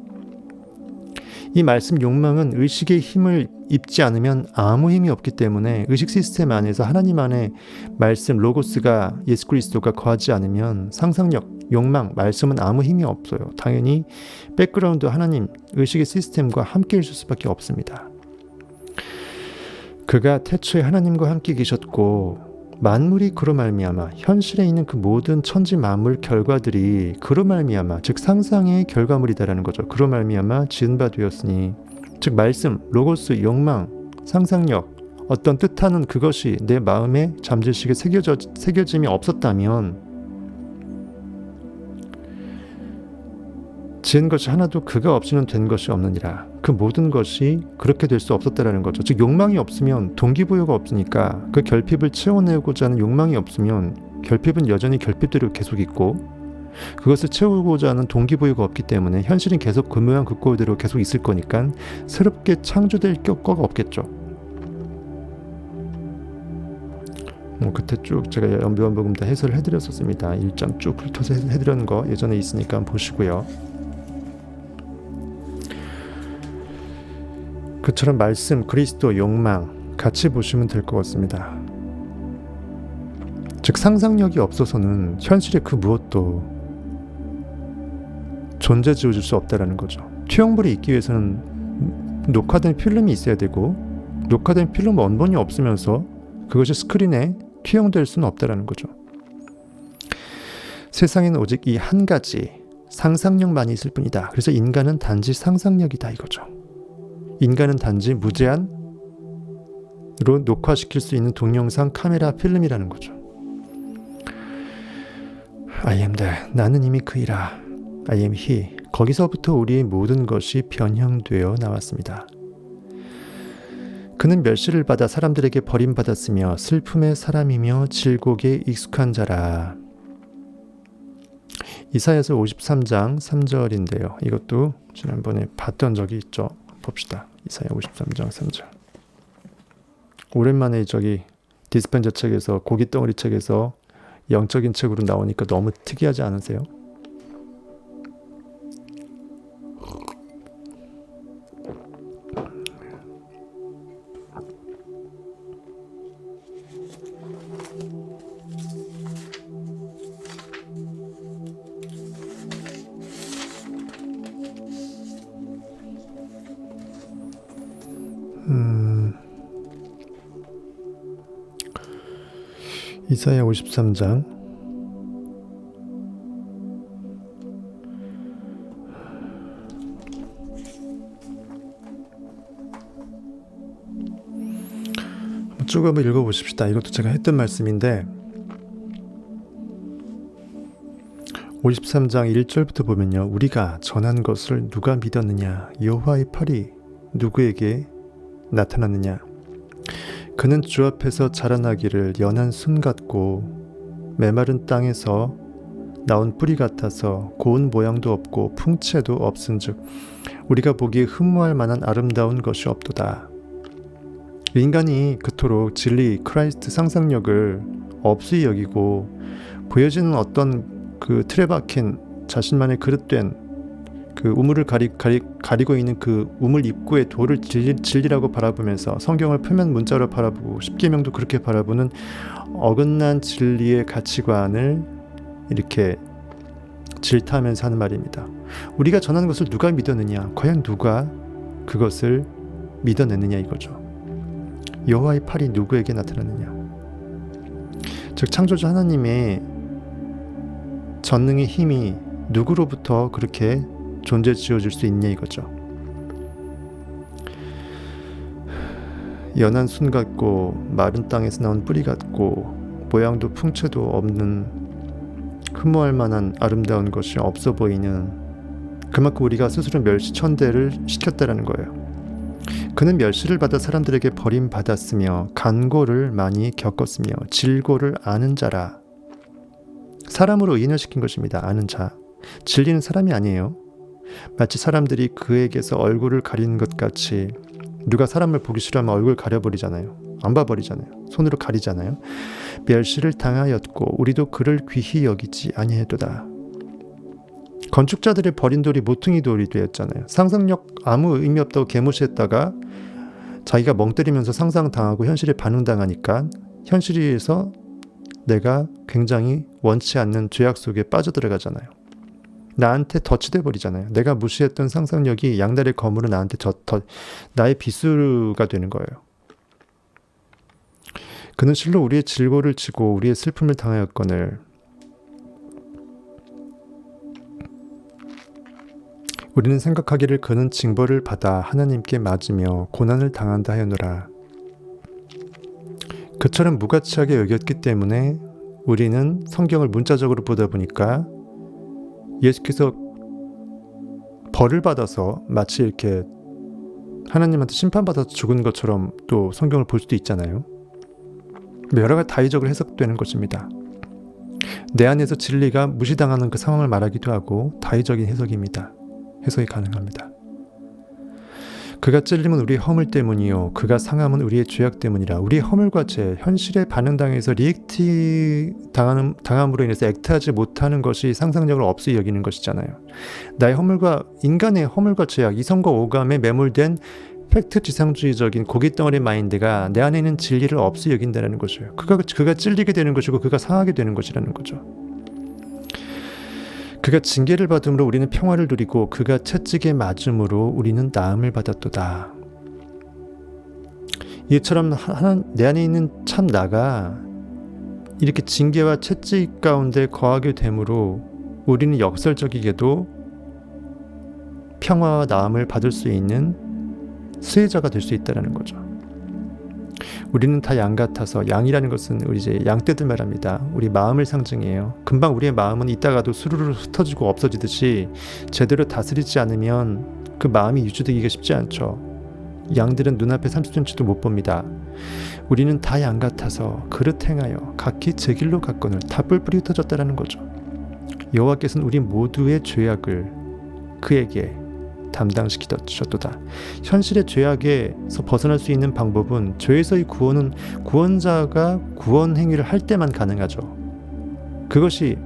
이 말씀 욕망은 의식의 힘을 입지 않으면 아무 힘이 없기 때문에 의식 시스템 안에서 하나님 안에 말씀 로고스가 예수 그리스도가 거하지 않으면 상상력, 욕망, 말씀은 아무 힘이 없어요. 당연히 백그라운드 하나님 의식의 시스템과 함께 있을 수밖에 없습니다. 그가 태초에 하나님과 함께 계셨고 만물이 그로 말미암아 현실에 있는 그 모든 천지 만물 결과들이 그로 말미암아 즉 상상의 결과물이다라는 거죠. 그로 말미암아 지은 바 되었으니 즉 말씀, 로고스, 욕망, 상상력 어떤 뜻하는 그것이 내 마음에 잠재의식에 새겨짐이 없었다면 지은 것이 하나도 그가 없이는 된 것이 없느니라. 그 모든 것이 그렇게 될 수 없었다라는 거죠. 즉 욕망이 없으면 동기부여가 없으니까 그 결핍을 채워내고자 하는 욕망이 없으면 결핍은 여전히 결핍대로 계속 있고 그것을 채우고자 하는 동기부여가 없기 때문에 현실은 계속 그 모양 그 꼴대로 계속 있을 거니까 새롭게 창조될 거가 없겠죠. 그때 쭉 제가 요한복음 다 해설을 해드렸었습니다. 1장 쭉 훑어서 해드렸는 거 예전에 있으니까 한번 보시고요. 그처럼 말씀, 그리스도, 욕망 같이 보시면 될 것 같습니다. 즉 상상력이 없어서는 현실의 그 무엇도 존재 지어줄 수 없다라는 거죠. 투영물이 있기 위해서는 녹화된 필름이 있어야 되고 녹화된 필름 원본이 없으면서 그것이 스크린에 투영될 수는 없다라는 거죠. 세상에는 오직 이 한 가지 상상력만이 있을 뿐이다. 그래서 인간은 단지 상상력이다 이거죠. 인간은 단지 무제한으로 녹화시킬 수 있는 동영상 카메라 필름이라는 거죠. I am that. 나는 이미 그이라. I am he. 거기서부터 우리의 모든 것이 변형되어 나왔습니다. 그는 멸시를 받아 사람들에게 버림받았으며 슬픔의 사람이며 질곡에 익숙한 자라. 이사야서 53장 3절인데요. 이것도 지난번에 봤던 적이 있죠. 봅시다. 이사야 53장 3절. 오랜만에 저기 디스펜저 책에서 고깃덩어리 책에서 영적인 책으로 나오니까 너무 특이하지 않으세요? 이사야 53장 쭉 한번 읽어보십시다. 이것도 제가 했던 말씀인데 53장 1절부터 보면요. 우리가 전한 것을 누가 믿었느냐? 여호와의 팔이 누구에게 나타났느냐? 그는 주 앞에서 자라나기를 연한 순 같고 메마른 땅에서 나온 뿌리 같아서 고운 모양도 없고 풍채도 없은즉 우리가 보기에 흠모할 만한 아름다운 것이 없도다. 인간이 그토록 진리 크라이스트 상상력을 없이 여기고 보여지는 어떤 그 틀에 박힌 자신만의 그릇된 그 우물을 가리고 있는 그 우물 입구의 돌을 진리라고 바라보면서 성경을 표면 문자로 바라보고 십계명도 그렇게 바라보는 어긋난 진리의 가치관을 이렇게 질타하면서 하는 말입니다. 우리가 전하는 것을 누가 믿었느냐? 과연 누가 그것을 믿어냈느냐 이거죠. 여호와의 팔이 누구에게 나타났느냐? 즉 창조주 하나님의 전능의 힘이 누구로부터 그렇게 존재 지어질 수 있냐 이거죠. 연한 순 같고 마른 땅에서 나온 뿌리 같고 모양도 풍채도 없는 흠모할 만한 아름다운 것이 없어 보이는 그만큼 우리가 스스로 멸시천대를 시켰다라는 거예요. 그는 멸시를 받아 사람들에게 버림받았으며 간고를 많이 겪었으며 질고를 아는 자라. 사람으로 의인을 시킨 것입니다. 아는 자. 진리는 사람이 아니에요. 마치 사람들이 그에게서 얼굴을 가리는 것 같이 누가 사람을 보기 싫어하면 얼굴 가려버리잖아요. 안 봐버리잖아요. 손으로 가리잖아요. 멸시를 당하였고 우리도 그를 귀히 여기지 아니하도다. 건축자들의 버린 돌이 모퉁이 돌이 되었잖아요. 상상력 아무 의미 없다고 개무시했다가 자기가 멍 때리면서 상상당하고 현실에 반응당하니까 현실에서 내가 굉장히 원치 않는 죄악 속에 빠져들어가잖아요. 나한테 덫이 돼버리잖아요. 내가 무시했던 상상력이 양날의 검으로 나한테 나의 비수가 되는 거예요. 그는 실로 우리의 질고를 치고 우리의 슬픔을 당하였거늘 우리는 생각하기를 그는 징벌을 받아 하나님께 맞으며 고난을 당한다 하였노라. 그처럼 무가치하게 여겼기 때문에 우리는 성경을 문자적으로 보다 보니까 예수께서 벌을 받아서 마치 이렇게 하나님한테 심판받아서 죽은 것처럼 또 성경을 볼 수도 있잖아요. 여러 가지 다의적으로 해석되는 것입니다. 내 안에서 진리가 무시당하는 그 상황을 말하기도 하고 다의적인 해석입니다. 해석이 가능합니다. 그가 찔림은 우리의 허물 때문이요 그가 상함은 우리의 죄악 때문이라. 우리의 허물과 죄, 현실에 반응당해서 당함으로 인해서 액트하지 못하는 것이 상상력을 없이 여기는 것이잖아요. 나의 허물과 인간의 허물과 죄악, 이성과 오감에 매몰된 팩트 지상주의적인 고깃덩어리 마인드가 내 안에 있는 진리를 없이 여긴다는 것이에요. 그가 찔리게 되는 것이고 그가 상하게 되는 것이라는 거죠. 그가 징계를 받음으로 우리는 평화를 누리고 그가 채찍에 맞음으로 우리는 나음을 받았도다. 이처럼 내 안에 있는 참 나가 이렇게 징계와 채찍 가운데 거하게 되므로 우리는 역설적이게도 평화와 나음을 받을 수 있는 수혜자가 될 수 있다는 거죠. 우리는 다 양 같아서, 양이라는 것은 우리 이제 양떼들 말합니다. 우리 마음을 상징해요. 금방 우리의 마음은 이따가도 수르르 흩어지고 없어지듯이 제대로 다스리지 않으면 그 마음이 유지되기가 쉽지 않죠. 양들은 눈앞에 30cm도 못 봅니다. 우리는 다 양 같아서 그릇 행하여 각기 제 길로 갔거늘 다 뿔뿔이 흩어졌다라는 거죠. 여호와께서는 우리 모두의 죄악을 그에게 담당시키셨도다. 현실의 죄악에서 벗어날 수 있는 방법은 죄에서의 구원은 구원자가 구원 행위를 할 때만 가능하죠. 그것이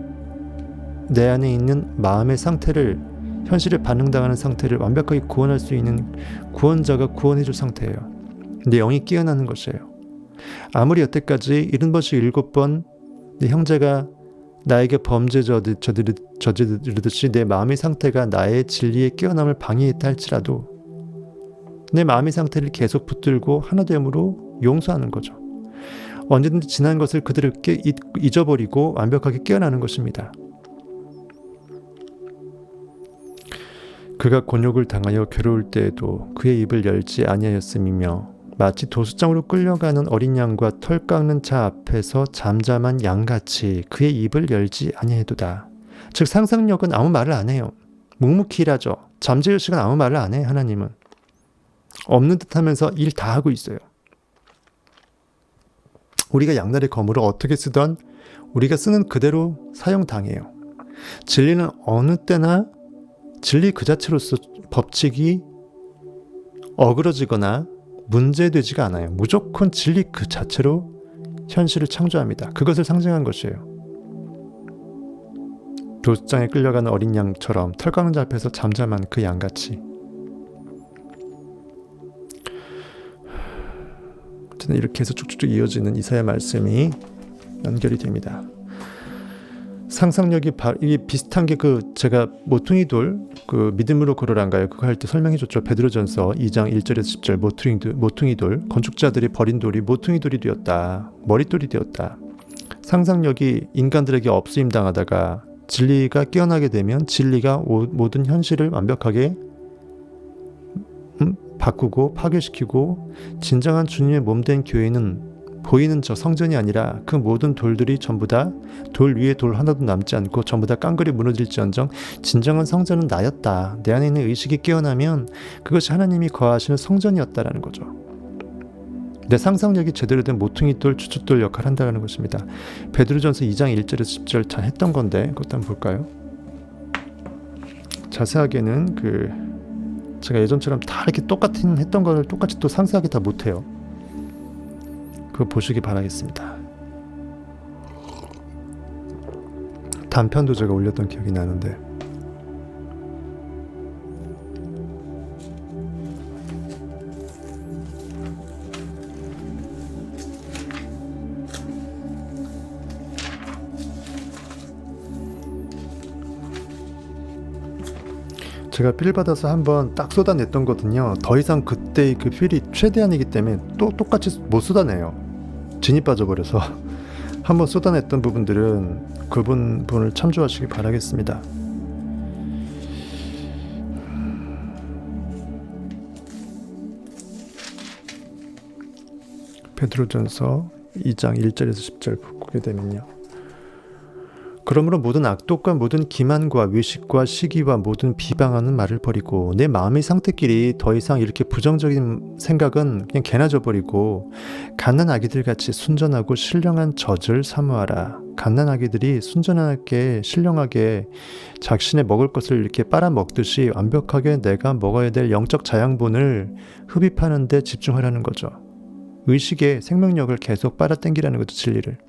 내 안에 있는 마음의 상태를, 현실에 반응당하는 상태를 완벽하게 구원할 수 있는 구원자가 구원해줄 상태예요. 내 영이 깨어나는 것이에요. 아무리 여태까지 70번씩 7번 내 형제가 나에게 범죄 저지르듯이 내 마음의 상태가 나의 진리의 깨어남을 방해했다 할지라도 내 마음의 상태를 계속 붙들고 하나됨으로 용서하는 거죠. 언제든지 지난 것을 그대로 잊어버리고 완벽하게 깨어나는 것입니다. 그가 곤욕을 당하여 괴로울 때에도 그의 입을 열지 아니하였음이며 마치 도수장으로 끌려가는 어린 양과 털 깎는 자 앞에서 잠잠한 양같이 그의 입을 열지 아니하도다. 즉 상상력은 아무 말을 안 해요. 묵묵히 일하죠. 잠재울 시간 아무 말을 안 해. 하나님은 없는 듯하면서 일 다 하고 있어요. 우리가 양날의 검으로 어떻게 쓰던 우리가 쓰는 그대로 사용당해요. 진리는 어느 때나 진리 그 자체로서 법칙이 어그러지거나 문제되지가 않아요. 무조건 진리 그 자체로 현실을 창조합니다. 그것을 상징한 것이에요. 도수장에 끌려가는 어린 양처럼 털 깎는 자 앞에서 잠잠한 그 양같이. 어쨌든 이렇게 해서 쭉쭉쭉 이어지는 이사야 말씀이 연결이 됩니다. 상상력이 이게 비슷한 게 제가 모퉁이돌 믿음으로 걸어란가요? 그거 할 때 설명해줬죠. 베드로전서 2장 1절에서 10절 모퉁이돌 건축자들이 버린 돌이 모퉁이돌이 되었다. 머릿돌이 되었다. 상상력이 인간들에게 없으임 당하다가 진리가 깨어나게 되면 진리가 모든 현실을 완벽하게 바꾸고 파괴시키고 진정한 주님의 몸된 교회는 보이는 저 성전이 아니라 그 모든 돌들이 전부 다 돌 위에 돌 하나도 남지 않고 전부 다 깡그리 무너질지언정 진정한 성전은 나였다. 내 안에 있는 의식이 깨어나면 그것이 하나님이 거하시는 성전이었다라는 거죠. 내 상상력이 제대로 된 모퉁이돌, 주춧돌 역할을 한다는 것입니다. 베드로전서 2장 1절에서 10절 잘 했던 건데 그것도 한번 볼까요? 자세하게는 제가 예전처럼 다 이렇게 똑같은 했던 걸 똑같이 또 상세하게 다 못해요. 그거 보시기 바라겠습니다. 단편도 제가 올렸던 기억이 나는데 제가 필 받아서 한번 딱 쏟아냈던 거거든요. 더 이상 그때의 그 필이 최대한이기 때문에 또 똑같이 못 쏟아내요. 진이 빠져버려서 한번 쏟아냈던 부분들은 그 부분을 참조하시기 바라겠습니다. 베드로전서 2장 1절에서 10절 보게 되면요. 그러므로 모든 악독과 모든 기만과 외식과 시기와 모든 비방하는 말을 버리고 내 마음의 상태끼리 더 이상 이렇게 부정적인 생각은 그냥 개나 줘버리고 갓난아기들 같이 순전하고 신령한 젖을 사모하라. 갓난아기들이 순전하게 신령하게 자신의 먹을 것을 이렇게 빨아먹듯이 완벽하게 내가 먹어야 될 영적 자양분을 흡입하는 데 집중하라는 거죠. 의식의 생명력을 계속 빨아당기라는 거죠. 진리를.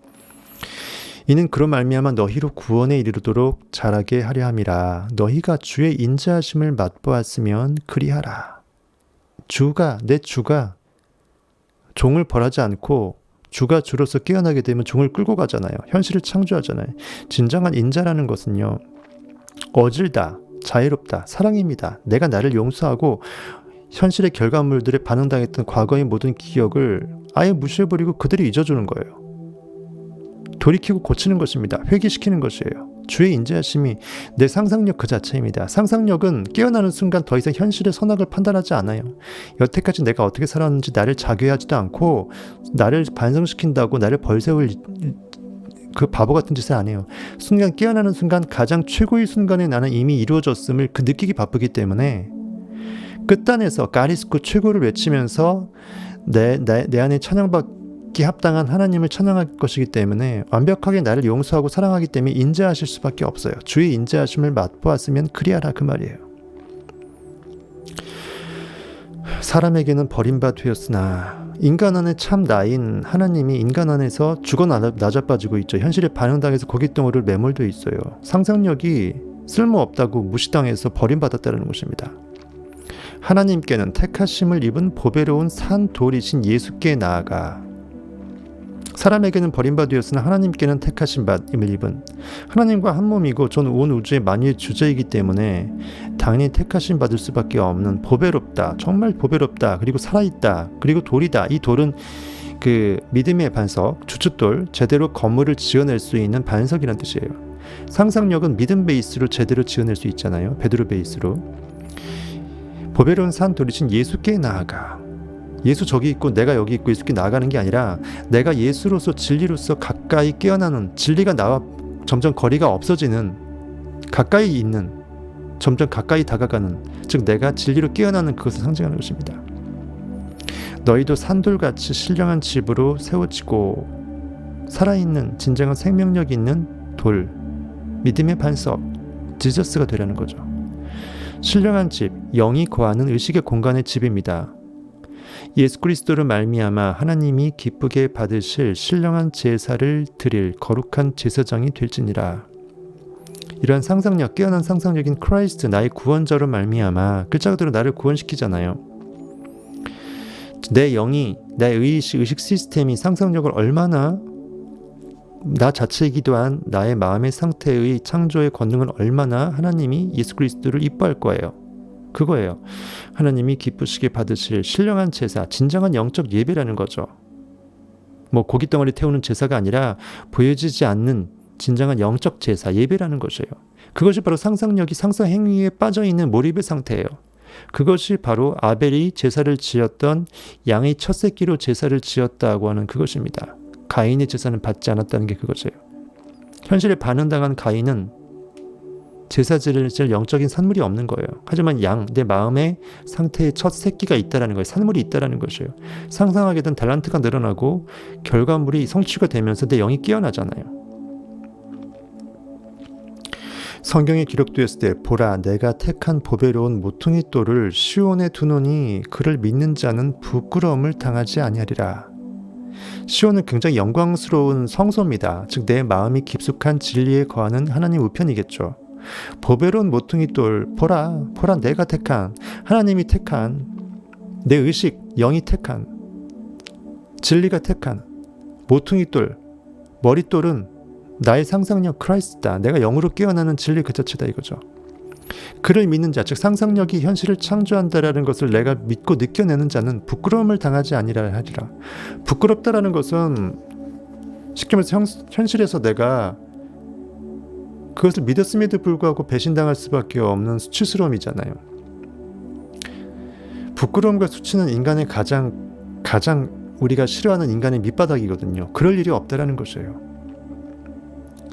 이는 그로 말미암아 너희로 구원에 이르도록 자라게 하려 함이라. 너희가 주의 인자하심을 맛보았으면 그리하라. 내 주가 종을 벌하지 않고 주가 주로서 깨어나게 되면 종을 끌고 가잖아요. 현실을 창조하잖아요. 진정한 인자라는 것은요. 어질다, 자유롭다, 사랑입니다. 내가 나를 용서하고 현실의 결과물들에 반응당했던 과거의 모든 기억을 아예 무시해버리고 그대로 잊어주는 거예요. 돌이키고 고치는 것입니다. 회개시키는 것이에요. 주의 인자하심이 내 상상력 그 자체입니다. 상상력은 깨어나는 순간 더 이상 현실의 선악을 판단하지 않아요. 여태까지 내가 어떻게 살았는지 나를 자괴하지도 않고 나를 반성시킨다고 나를 벌세울 그 바보 같은 짓을 안 해요. 순간 깨어나는 순간 가장 최고의 순간에 나는 이미 이루어졌음을 느끼기 바쁘기 때문에 끝단에서 가리스코 최고를 외치면서 내 안에 찬양받기 합당한 하나님을 찬양할 것이기 때문에 완벽하게 나를 용서하고 사랑하기 때문에 인자하실 수밖에 없어요. 주의 인자하심을 맛보았으면 그리하라 그 말이에요. 사람에게는 버림받 되었으나 인간 안에 참 나인 하나님이 인간 안에서 죽어 낮아빠지고 있죠. 현실에 반응당해서 고깃덩어리를 매몰되어 있어요. 상상력이 쓸모없다고 무시당해서 버림받았다는 것입니다. 하나님께는 택하심을 입은 보배로운 산 돌이신 예수께 나아가 사람에게는 버림받으였으나 하나님께는 택하신 밭임을 입은 하나님과 한 몸이고 전 온 우주의 만유의 주제이기 때문에 당연히 택하신 받을 수밖에 없는 보배롭다. 정말 보배롭다. 그리고 살아있다. 그리고 돌이다. 이 돌은 그 믿음의 반석, 주춧돌, 제대로 건물을 지어낼 수 있는 반석이라는 뜻이에요. 상상력은 믿음 베이스로 제대로 지어낼 수 있잖아요. 베드로 베이스로. 보배로운 산 돌이신 예수께 나아가. 예수 저기 있고 내가 여기 있고 예수께 나아가는 게 아니라 내가 예수로서 진리로서 가까이 깨어나는, 진리가 나와 점점 거리가 없어지는, 가까이 있는, 점점 가까이 다가가는, 즉 내가 진리로 깨어나는 그것을 상징하는 것입니다. 너희도 산돌같이 신령한 집으로 세워지고 살아있는 진정한 생명력 있는 돌, 믿음의 반석, 지저스가 되라는 거죠. 신령한 집, 영이 거하는 의식의 공간의 집입니다. 예수 그리스도를 말미암아 하나님이 기쁘게 받으실 신령한 제사를 드릴 거룩한 제사장이 될지니라. 이러한 상상력, 깨어난 상상력인 크라이스트, 나의 구원자로 말미암아, 글자 그대로 나를 구원시키잖아요. 내 영이, 내 의식 시스템이 상상력을 얼마나, 나 자체이기도 한 나의 마음의 상태의 창조의 권능을 얼마나 하나님이 예수 그리스도를 이뻐할 거예요. 그거예요. 하나님이 기쁘시게 받으실 신령한 제사, 진정한 영적 예배라는 거죠. 뭐 고깃덩어리 태우는 제사가 아니라 보여지지 않는 진정한 영적 제사, 예배라는 것이에요. 그것이 바로 상상력이 상상 행위에 빠져있는 몰입의 상태예요. 그것이 바로 아벨이 제사를 지었던 양의 첫 새끼로 제사를 지었다고 하는 그것입니다. 가인의 제사는 받지 않았다는 게 그것이에요. 현실에 반응당한 가인은 제사 지를 영적인 산물이 없는 거예요. 하지만 내 마음의 상태의 첫 새끼가 있다라는 거예요. 산물이 있다라는 것이에요. 상상하게 된 달란트가 늘어나고 결과물이 성취가 되면서 내 영이 깨어나잖아요. 성경에 기록되었을 때 보라 내가 택한 보배로운 모퉁이 돌을 시온에 두노니 그를 믿는 자는 부끄러움을 당하지 아니하리라. 시온은 굉장히 영광스러운 성소입니다. 즉 내 마음이 깊숙한 진리에 거하는 하나님 우편이겠죠. 보배로운 모퉁이 돌, 보라 내가 택한, 하나님이 택한, 내 의식, 영이 택한, 진리가 택한 모퉁이 돌, 머릿돌은 나의 상상력 크라이스트다. 내가 영으로 깨어나는 진리 그 자체다 이거죠. 그를 믿는 자, 즉 상상력이 현실을 창조한다라는 것을 내가 믿고 느껴내는 자는 부끄러움을 당하지 아니라 하리라. 부끄럽다라는 것은 쉽게 말해서 현실에서 내가 그것을 믿었음에도 불구하고 배신당할 수밖에 없는 수치스러움이잖아요. 부끄러움과 수치는 인간의 가장 우리가 싫어하는 인간의 밑바닥이거든요. 그럴 일이 없다라는 것이에요.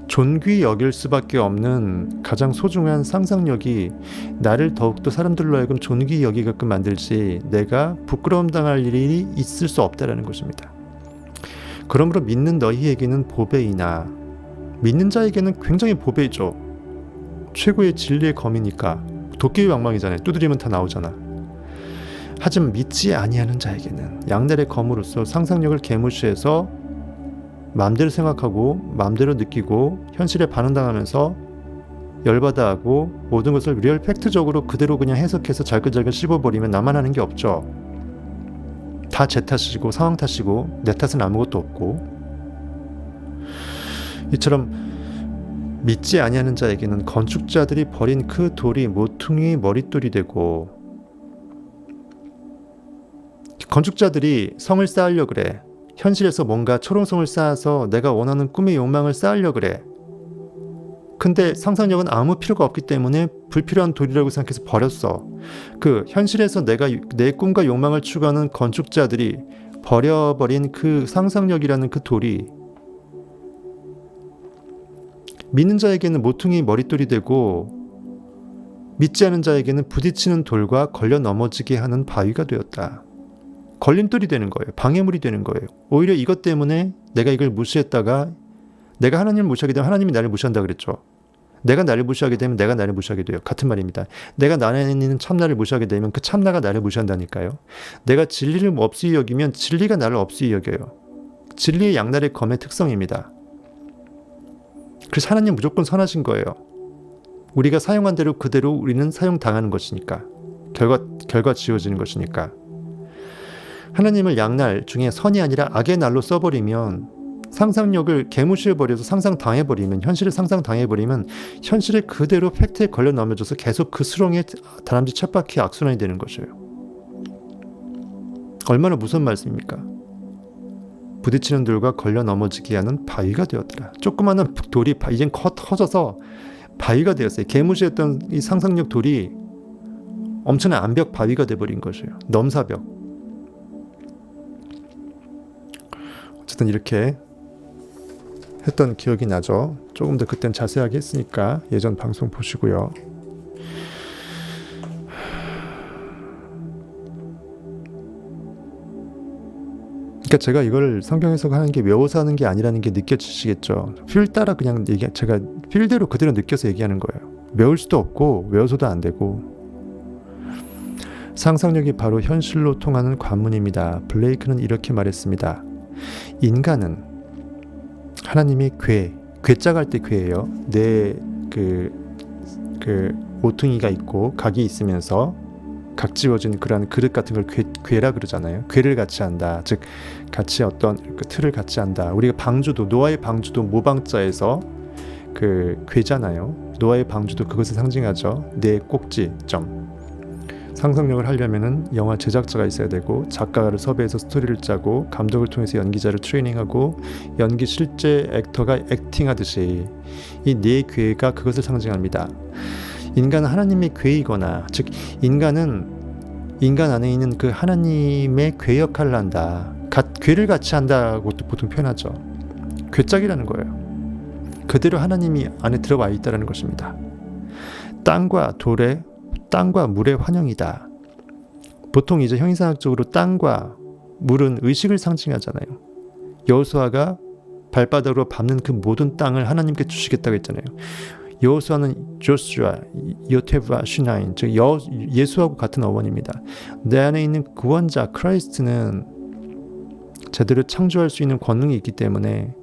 존귀 여길 수밖에 없는 가장 소중한 상상력이 나를 더욱더 사람들로 하여금 존귀 여기게끔 만들지 내가 부끄러움 당할 일이 있을 수 없다라는 것입니다. 그러므로 믿는 너희에게는 보배이나, 믿는 자에게는 굉장히 보배죠. 최고의 진리의 검이니까. 도끼의 왕망이잖아요. 두드리면 다 나오잖아. 하지만 믿지 아니하는 자에게는 양날의 검으로서 상상력을 개무시해서 마음대로 생각하고 마음대로 느끼고 현실에 반응당하면서 열받아하고 모든 것을 리얼 팩트적으로 그대로 그냥 해석해서 잘근잘근 씹어버리면 나만 하는 게 없죠. 다 제 탓이고 상황 탓이고 내 탓은 아무것도 없고, 이처럼 믿지 아니하는 자에게는 건축자들이 버린 그 돌이 모퉁이의 머릿돌이 되고, 건축자들이 성을 쌓으려 그래. 현실에서 뭔가 초롱성을 쌓아서 내가 원하는 꿈의 욕망을 쌓으려 그래. 근데 상상력은 아무 필요가 없기 때문에 불필요한 돌이라고 생각해서 버렸어. 그 현실에서 내가 내 꿈과 욕망을 추구하는 건축자들이 버려버린 그 상상력이라는 그 돌이 믿는 자에게는 모퉁이 머릿돌이 되고, 믿지 않은 자에게는 부딪히는 돌과 걸려 넘어지게 하는 바위가 되었다. 걸림돌이 되는 거예요. 방해물이 되는 거예요. 오히려 이것 때문에 내가 이걸 무시했다가, 내가 하나님을 무시하게 되면 하나님이 나를 무시한다 그랬죠. 내가 나를 무시하게 되면 내가 나를 무시하게 돼요. 같은 말입니다. 내가 나 안에 있는 참나를 무시하게 되면 그 참나가 나를 무시한다니까요. 내가 진리를 없이 여기면 진리가 나를 없이 여겨요. 진리의 양날의 검의 특성입니다. 그래서 하나님 무조건 선하신 거예요. 우리가 사용한 대로 그대로 우리는 사용당하는 것이니까. 결과 지어지는 것이니까. 하나님을 양날 중에 선이 아니라 악의 날로 써버리면 상상력을 개무시해버려서 상상당해버리면, 현실을 상상당해버리면 현실을 그대로 팩트에 걸려 넘어져서 계속 그 수렁에 다람쥐 쳇바퀴 악순환이 되는 것이에요. 얼마나 무서운 말씀입니까? 부딪히는 돌과 걸려 넘어지게 하는 바위가 되었더라. 조그마한 돌이 이젠 커져서 바위가 되었어요. 개무시했던 이 상상력 돌이 엄청난 암벽 바위가 돼버린 것이에요. 넘사벽. 어쨌든 이렇게 했던 기억이 나죠. 조금 더 그땐 자세하게 했으니까 예전 방송 보시고요. 그러니까 제가 이걸 성경 해석하는 게 외워서 하는 게 아니라는 게 느껴지시겠죠. 필 따라 그냥 제가 필대로 그대로 느껴서 얘기하는 거예요. 외울 수도 없고 외워서도 안 되고. 상상력이 바로 현실로 통하는 관문입니다. 블레이크는 이렇게 말했습니다. 인간은 하나님이 괴짝 할 때 괴예요. 내 모퉁이가 있고 각이 있으면서 각 지워진 그러한 그릇 같은 걸 괴라 그러잖아요. 괴를 같이 한다. 즉 같이 어떤 그 틀을 같이 한다. 우리가 방주도, 노아의 방주도 모방자에서 그 괴잖아요. 노아의 방주도 그것을 상징하죠. 내 꼭지점. 상상력을 하려면은 영화 제작자가 있어야 되고, 작가를 섭외해서 스토리를 짜고, 감독을 통해서 연기자를 트레이닝하고, 연기 실제 액터가 액팅하듯이 이 네 괴가 그것을 상징합니다. 인간은 하나님의 괴이거나, 즉 인간은 인간 안에 있는 그 하나님의 괴 역할을 한다. 괴를 같이 한다고도 보통 표현하죠. 괴짝이라는 거예요. 그대로 하나님이 안에 들어와 있다는 것입니다. 땅과 물의 환영이다. 보통 이제 형이상학적으로 땅과 물은 의식을 상징하잖아요. 여호수아가 발바닥으로 밟는 그 모든 땅을 하나님께 주시겠다고 했잖아요. 여호수아는 조슈아, 요테바, 슈나인, 즉 예수하고 같은 어원입니다. 내 안에 있는 구원자 크라이스트는 제대로 창조할 수 있는 권능이 있기 때문에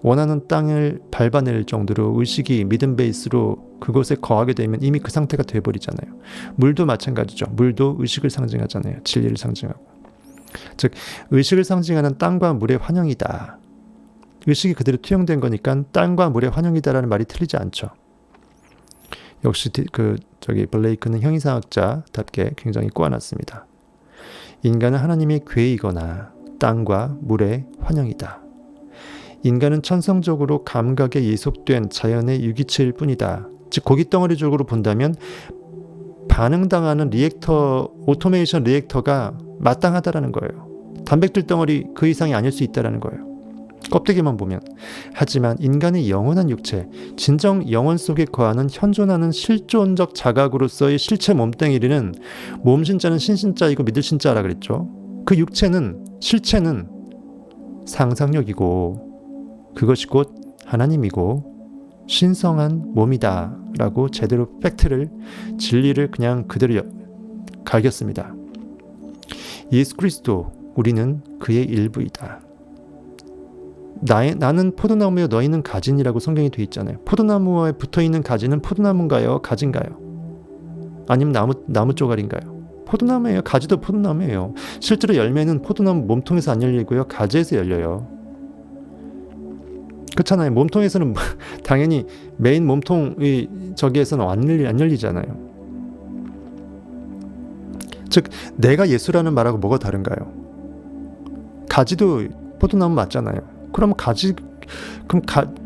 원하는 땅을 밟아낼 정도로 의식이 믿음 베이스로 그곳에 거하게 되면 이미 그 상태가 돼버리잖아요. 물도 마찬가지죠. 물도 의식을 상징하잖아요. 진리를 상징하고. 즉 의식을 상징하는 땅과 물의 환영이다. 의식이 그대로 투영된 거니까 땅과 물의 환영이다라는 말이 틀리지 않죠. 역시 블레이크는 형이상학자답게 굉장히 꼬아놨습니다. 인간은 하나님의 괴이거나 땅과 물의 환영이다. 인간은 천성적으로 감각에 예속된 자연의 유기체일 뿐이다. 즉 고깃덩어리적으로 본다면 반응당하는 오토메이션 리액터가 마땅하다라는 거예요. 단백질 덩어리 그 이상이 아닐 수 있다라는 거예요. 껍데기만 보면. 하지만 인간의 영원한 육체, 진정 영혼 속에 거하는 현존하는 실존적 자각으로서의 실체 몸뚱이리는 몸신자는 신신자이고 믿을 신자라 그랬죠. 그 실체는 상상력이고 그것이 곧 하나님이고 신성한 몸이다 라고 제대로 진리를 그냥 그대로 갈겼습니다. 예수 그리스도, 우리는 그의 일부이다. 나는 포도나무여 너희는 가진이라고 성경이 되어 있잖아요. 포도나무에 붙어있는 가지는 포도나무인가요? 가지인가요? 아니면 나무 쪼가리인가요? 포도나무예요. 가지도 포도나무예요. 실제로 열매는 포도나무 몸통에서 안 열리고요. 가지에서 열려요. 그렇잖아요. 몸통에서는 당연히 메인 몸통이 저기에서는 안 열리잖아요. 즉 내가 예수라는 말하고 뭐가 다른가요? 가지도 포도나무 맞잖아요. 그럼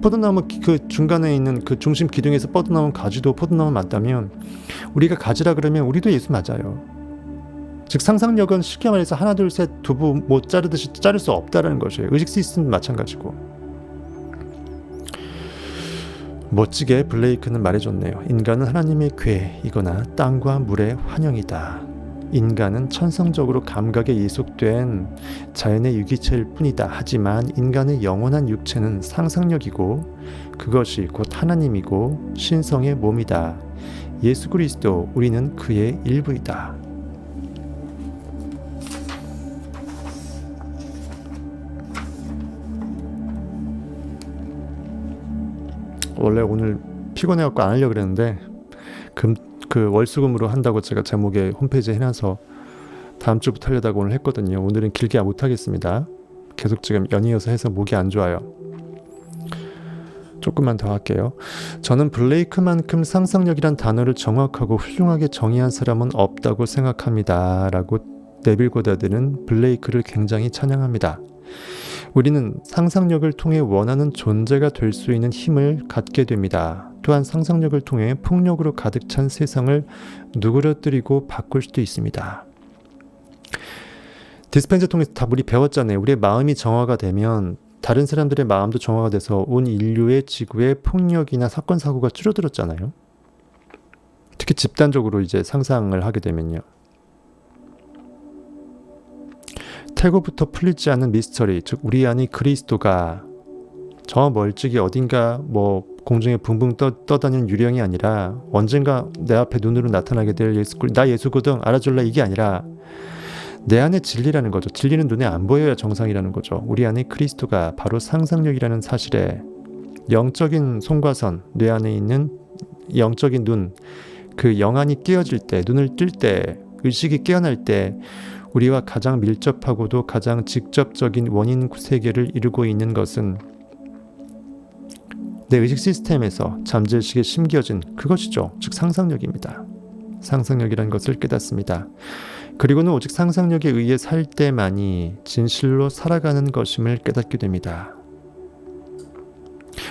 포도나무 그 중간에 있는 그 중심 기둥에서 뻗어나온 가지도 포도나무 맞다면 우리가 가지라 그러면 우리도 예수 맞아요. 즉 상상력은 쉽게 말해서 하나 둘 셋 두부 못 자르듯이 자를 수 없다라는 것이에요. 의식 시스템도 마찬가지고. 멋지게 블레이크는 말해줬네요. 인간은 하나님의 괴이거나 땅과 물의 환영이다. 인간은 천성적으로 감각에 예속된 자연의 유기체일 뿐이다. 하지만 인간의 영원한 육체는 상상력이고 그것이 곧 하나님이고 신성의 몸이다. 예수 그리스도, 우리는 그의 일부이다. 원래 오늘 피곤해갖고 안 하려고 그랬는데 그 월수금으로 한다고 제가 제목에 홈페이지에 해놔서 다음 주부터 하려다가 오늘 했거든요. 오늘은 길게 못하겠습니다. 계속 지금 연이어서 해서 목이 안 좋아요. 조금만 더 할게요. 저는 블레이크만큼 상상력이란 단어를 정확하고 훌륭하게 정의한 사람은 없다고 생각합니다. 라고 네빌 고다드는 블레이크를 굉장히 찬양합니다. 우리는 상상력을 통해 원하는 존재가 될 수 있는 힘을 갖게 됩니다. 또한 상상력을 통해 폭력으로 가득 찬 세상을 누그러뜨리고 바꿀 수도 있습니다. 디스펜서 통해서 다 우리 배웠잖아요. 우리의 마음이 정화가 되면 다른 사람들의 마음도 정화가 돼서 온 인류의 지구의 폭력이나 사건 사고가 줄어들었잖아요. 특히 집단적으로 이제 상상을 하게 되면요. 태고부터 풀리지 않는 미스터리, 즉 우리 안의 그리스도가 저 멀찍이 어딘가 뭐 공중에 붕붕 떠다니는 유령이 아니라 언젠가 내 앞에 눈으로 나타나게 될 예수, 나 예수거든 알아줄라, 이게 아니라 내 안에 진리라는 거죠. 진리는 눈에 안 보여야 정상이라는 거죠. 우리 안에 그리스도가 바로 상상력이라는 사실에 영적인 송과선, 뇌 안에 있는 영적인 눈, 그 영안이 깨어질 때, 눈을 뜰 때, 의식이 깨어날 때 우리와 가장 밀접하고도 가장 직접적인 원인 세계를 이루고 있는 것은 내 의식 시스템에서 잠재의식에 심겨진 그것이죠. 즉 상상력입니다. 상상력이라는 것을 깨닫습니다. 그리고는 오직 상상력에 의해 살 때만이 진실로 살아가는 것임을 깨닫게 됩니다.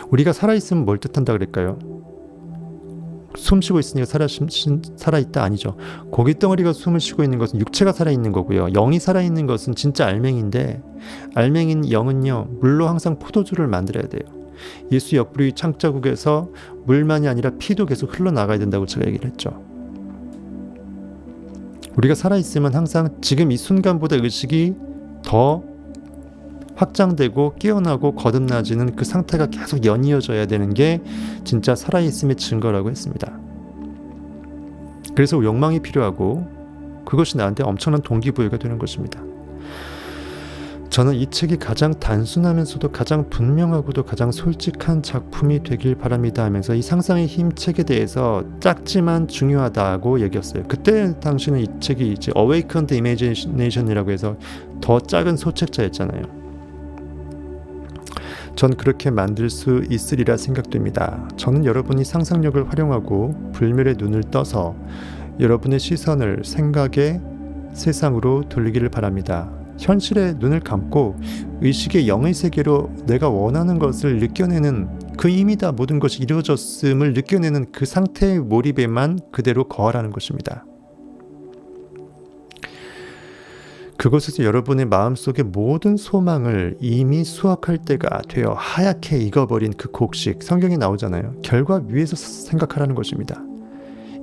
우리가 살아있으면 뭘 뜻한다 그럴까요? 숨 쉬고 있으니까 살아있다 아니죠. 고깃덩어리가 숨을 쉬고 있는 것은 육체가 살아있는 거고요. 영이 살아있는 것은 진짜 알맹인데, 알맹인 영은요, 물로 항상 포도주를 만들어야 돼요. 예수 옆구리 창자국에서 물만이 아니라 피도 계속 흘러나가야 된다고 제가 얘기를 했죠. 우리가 살아있으면 항상 지금 이 순간보다 의식이 더 확장되고 깨어나고 거듭나지는 그 상태가 계속 연이어져야 되는 게 진짜 살아있음의 증거라고 했습니다. 그래서 욕망이 필요하고 그것이 나한테 엄청난 동기부여가 되는 것입니다. 저는 이 책이 가장 단순하면서도 가장 분명하고도 가장 솔직한 작품이 되길 바랍니다 하면서 이 상상의 힘 책에 대해서 작지만 중요하다고 얘기했어요. 그때 당시는 이 책이 이제 Awaken the Imagination이라고 해서 더 작은 소책자였잖아요. 전 그렇게 만들 수 있으리라 생각됩니다. 저는 여러분이 상상력을 활용하고 불멸의 눈을 떠서 여러분의 시선을 생각의 세상으로 돌리기를 바랍니다. 현실의 눈을 감고 의식의 영의 세계로 내가 원하는 것을 느껴내는 그 이미 다 모든 것이 이루어졌음을 느껴내는 그 상태의 몰입에만 그대로 거하라는 것입니다. 그곳에서 여러분의 마음속의 모든 소망을 이미 수확할 때가 되어 하얗게 익어버린 그 곡식, 성경에 나오잖아요. 결과 위에서 생각하라는 것입니다.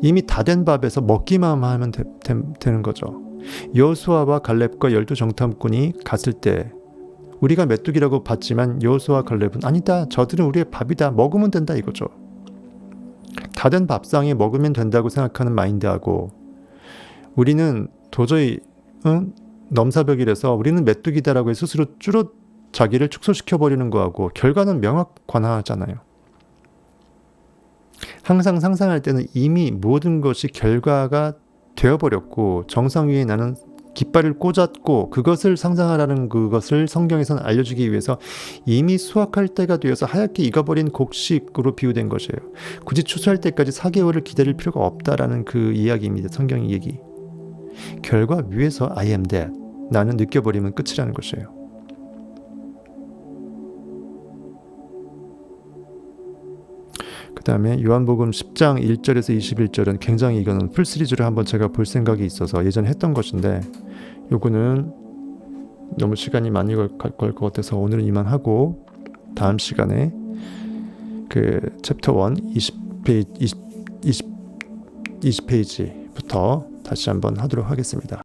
이미 다 된 밥에서 먹기만 하면 되는 거죠. 여호수아와 갈렙과 12 정탐꾼이 갔을 때 우리가 메뚜기라고 봤지만 여호수아와 갈렙은 아니다, 저들은 우리의 밥이다, 먹으면 된다 이거죠. 다 된 밥상에 먹으면 된다고 생각하는 마인드하고 우리는 도저히 넘사벽이라서 우리는 메뚜기다라고 해서 스스로 자기를 축소시켜버리는 거하고 결과는 명확관화하잖아요. 항상 상상할 때는 이미 모든 것이 결과가 되어버렸고 정상 위에 나는 깃발을 꽂았고 그것을 상상하라는 그것을 성경에서는 알려주기 위해서 이미 수확할 때가 되어서 하얗게 익어버린 곡식으로 비유된 것이에요. 굳이 추수할 때까지 4개월을 기다릴 필요가 없다라는 그 이야기입니다. 성경의 얘기. 결과 위에서 I am that. 나는 느껴버리면 끝이라는 것이에요. 그 다음에 요한복음 10장 1절에서 21절은 굉장히 이거는 풀시리즈를 한번 제가 볼 생각이 있어서 예전에 했던 것인데 요거는 너무 시간이 많이 걸 것 같아서 오늘은 이만 하고 다음 시간에 그 챕터 1 20페이지부터 다시 한번 하도록 하겠습니다.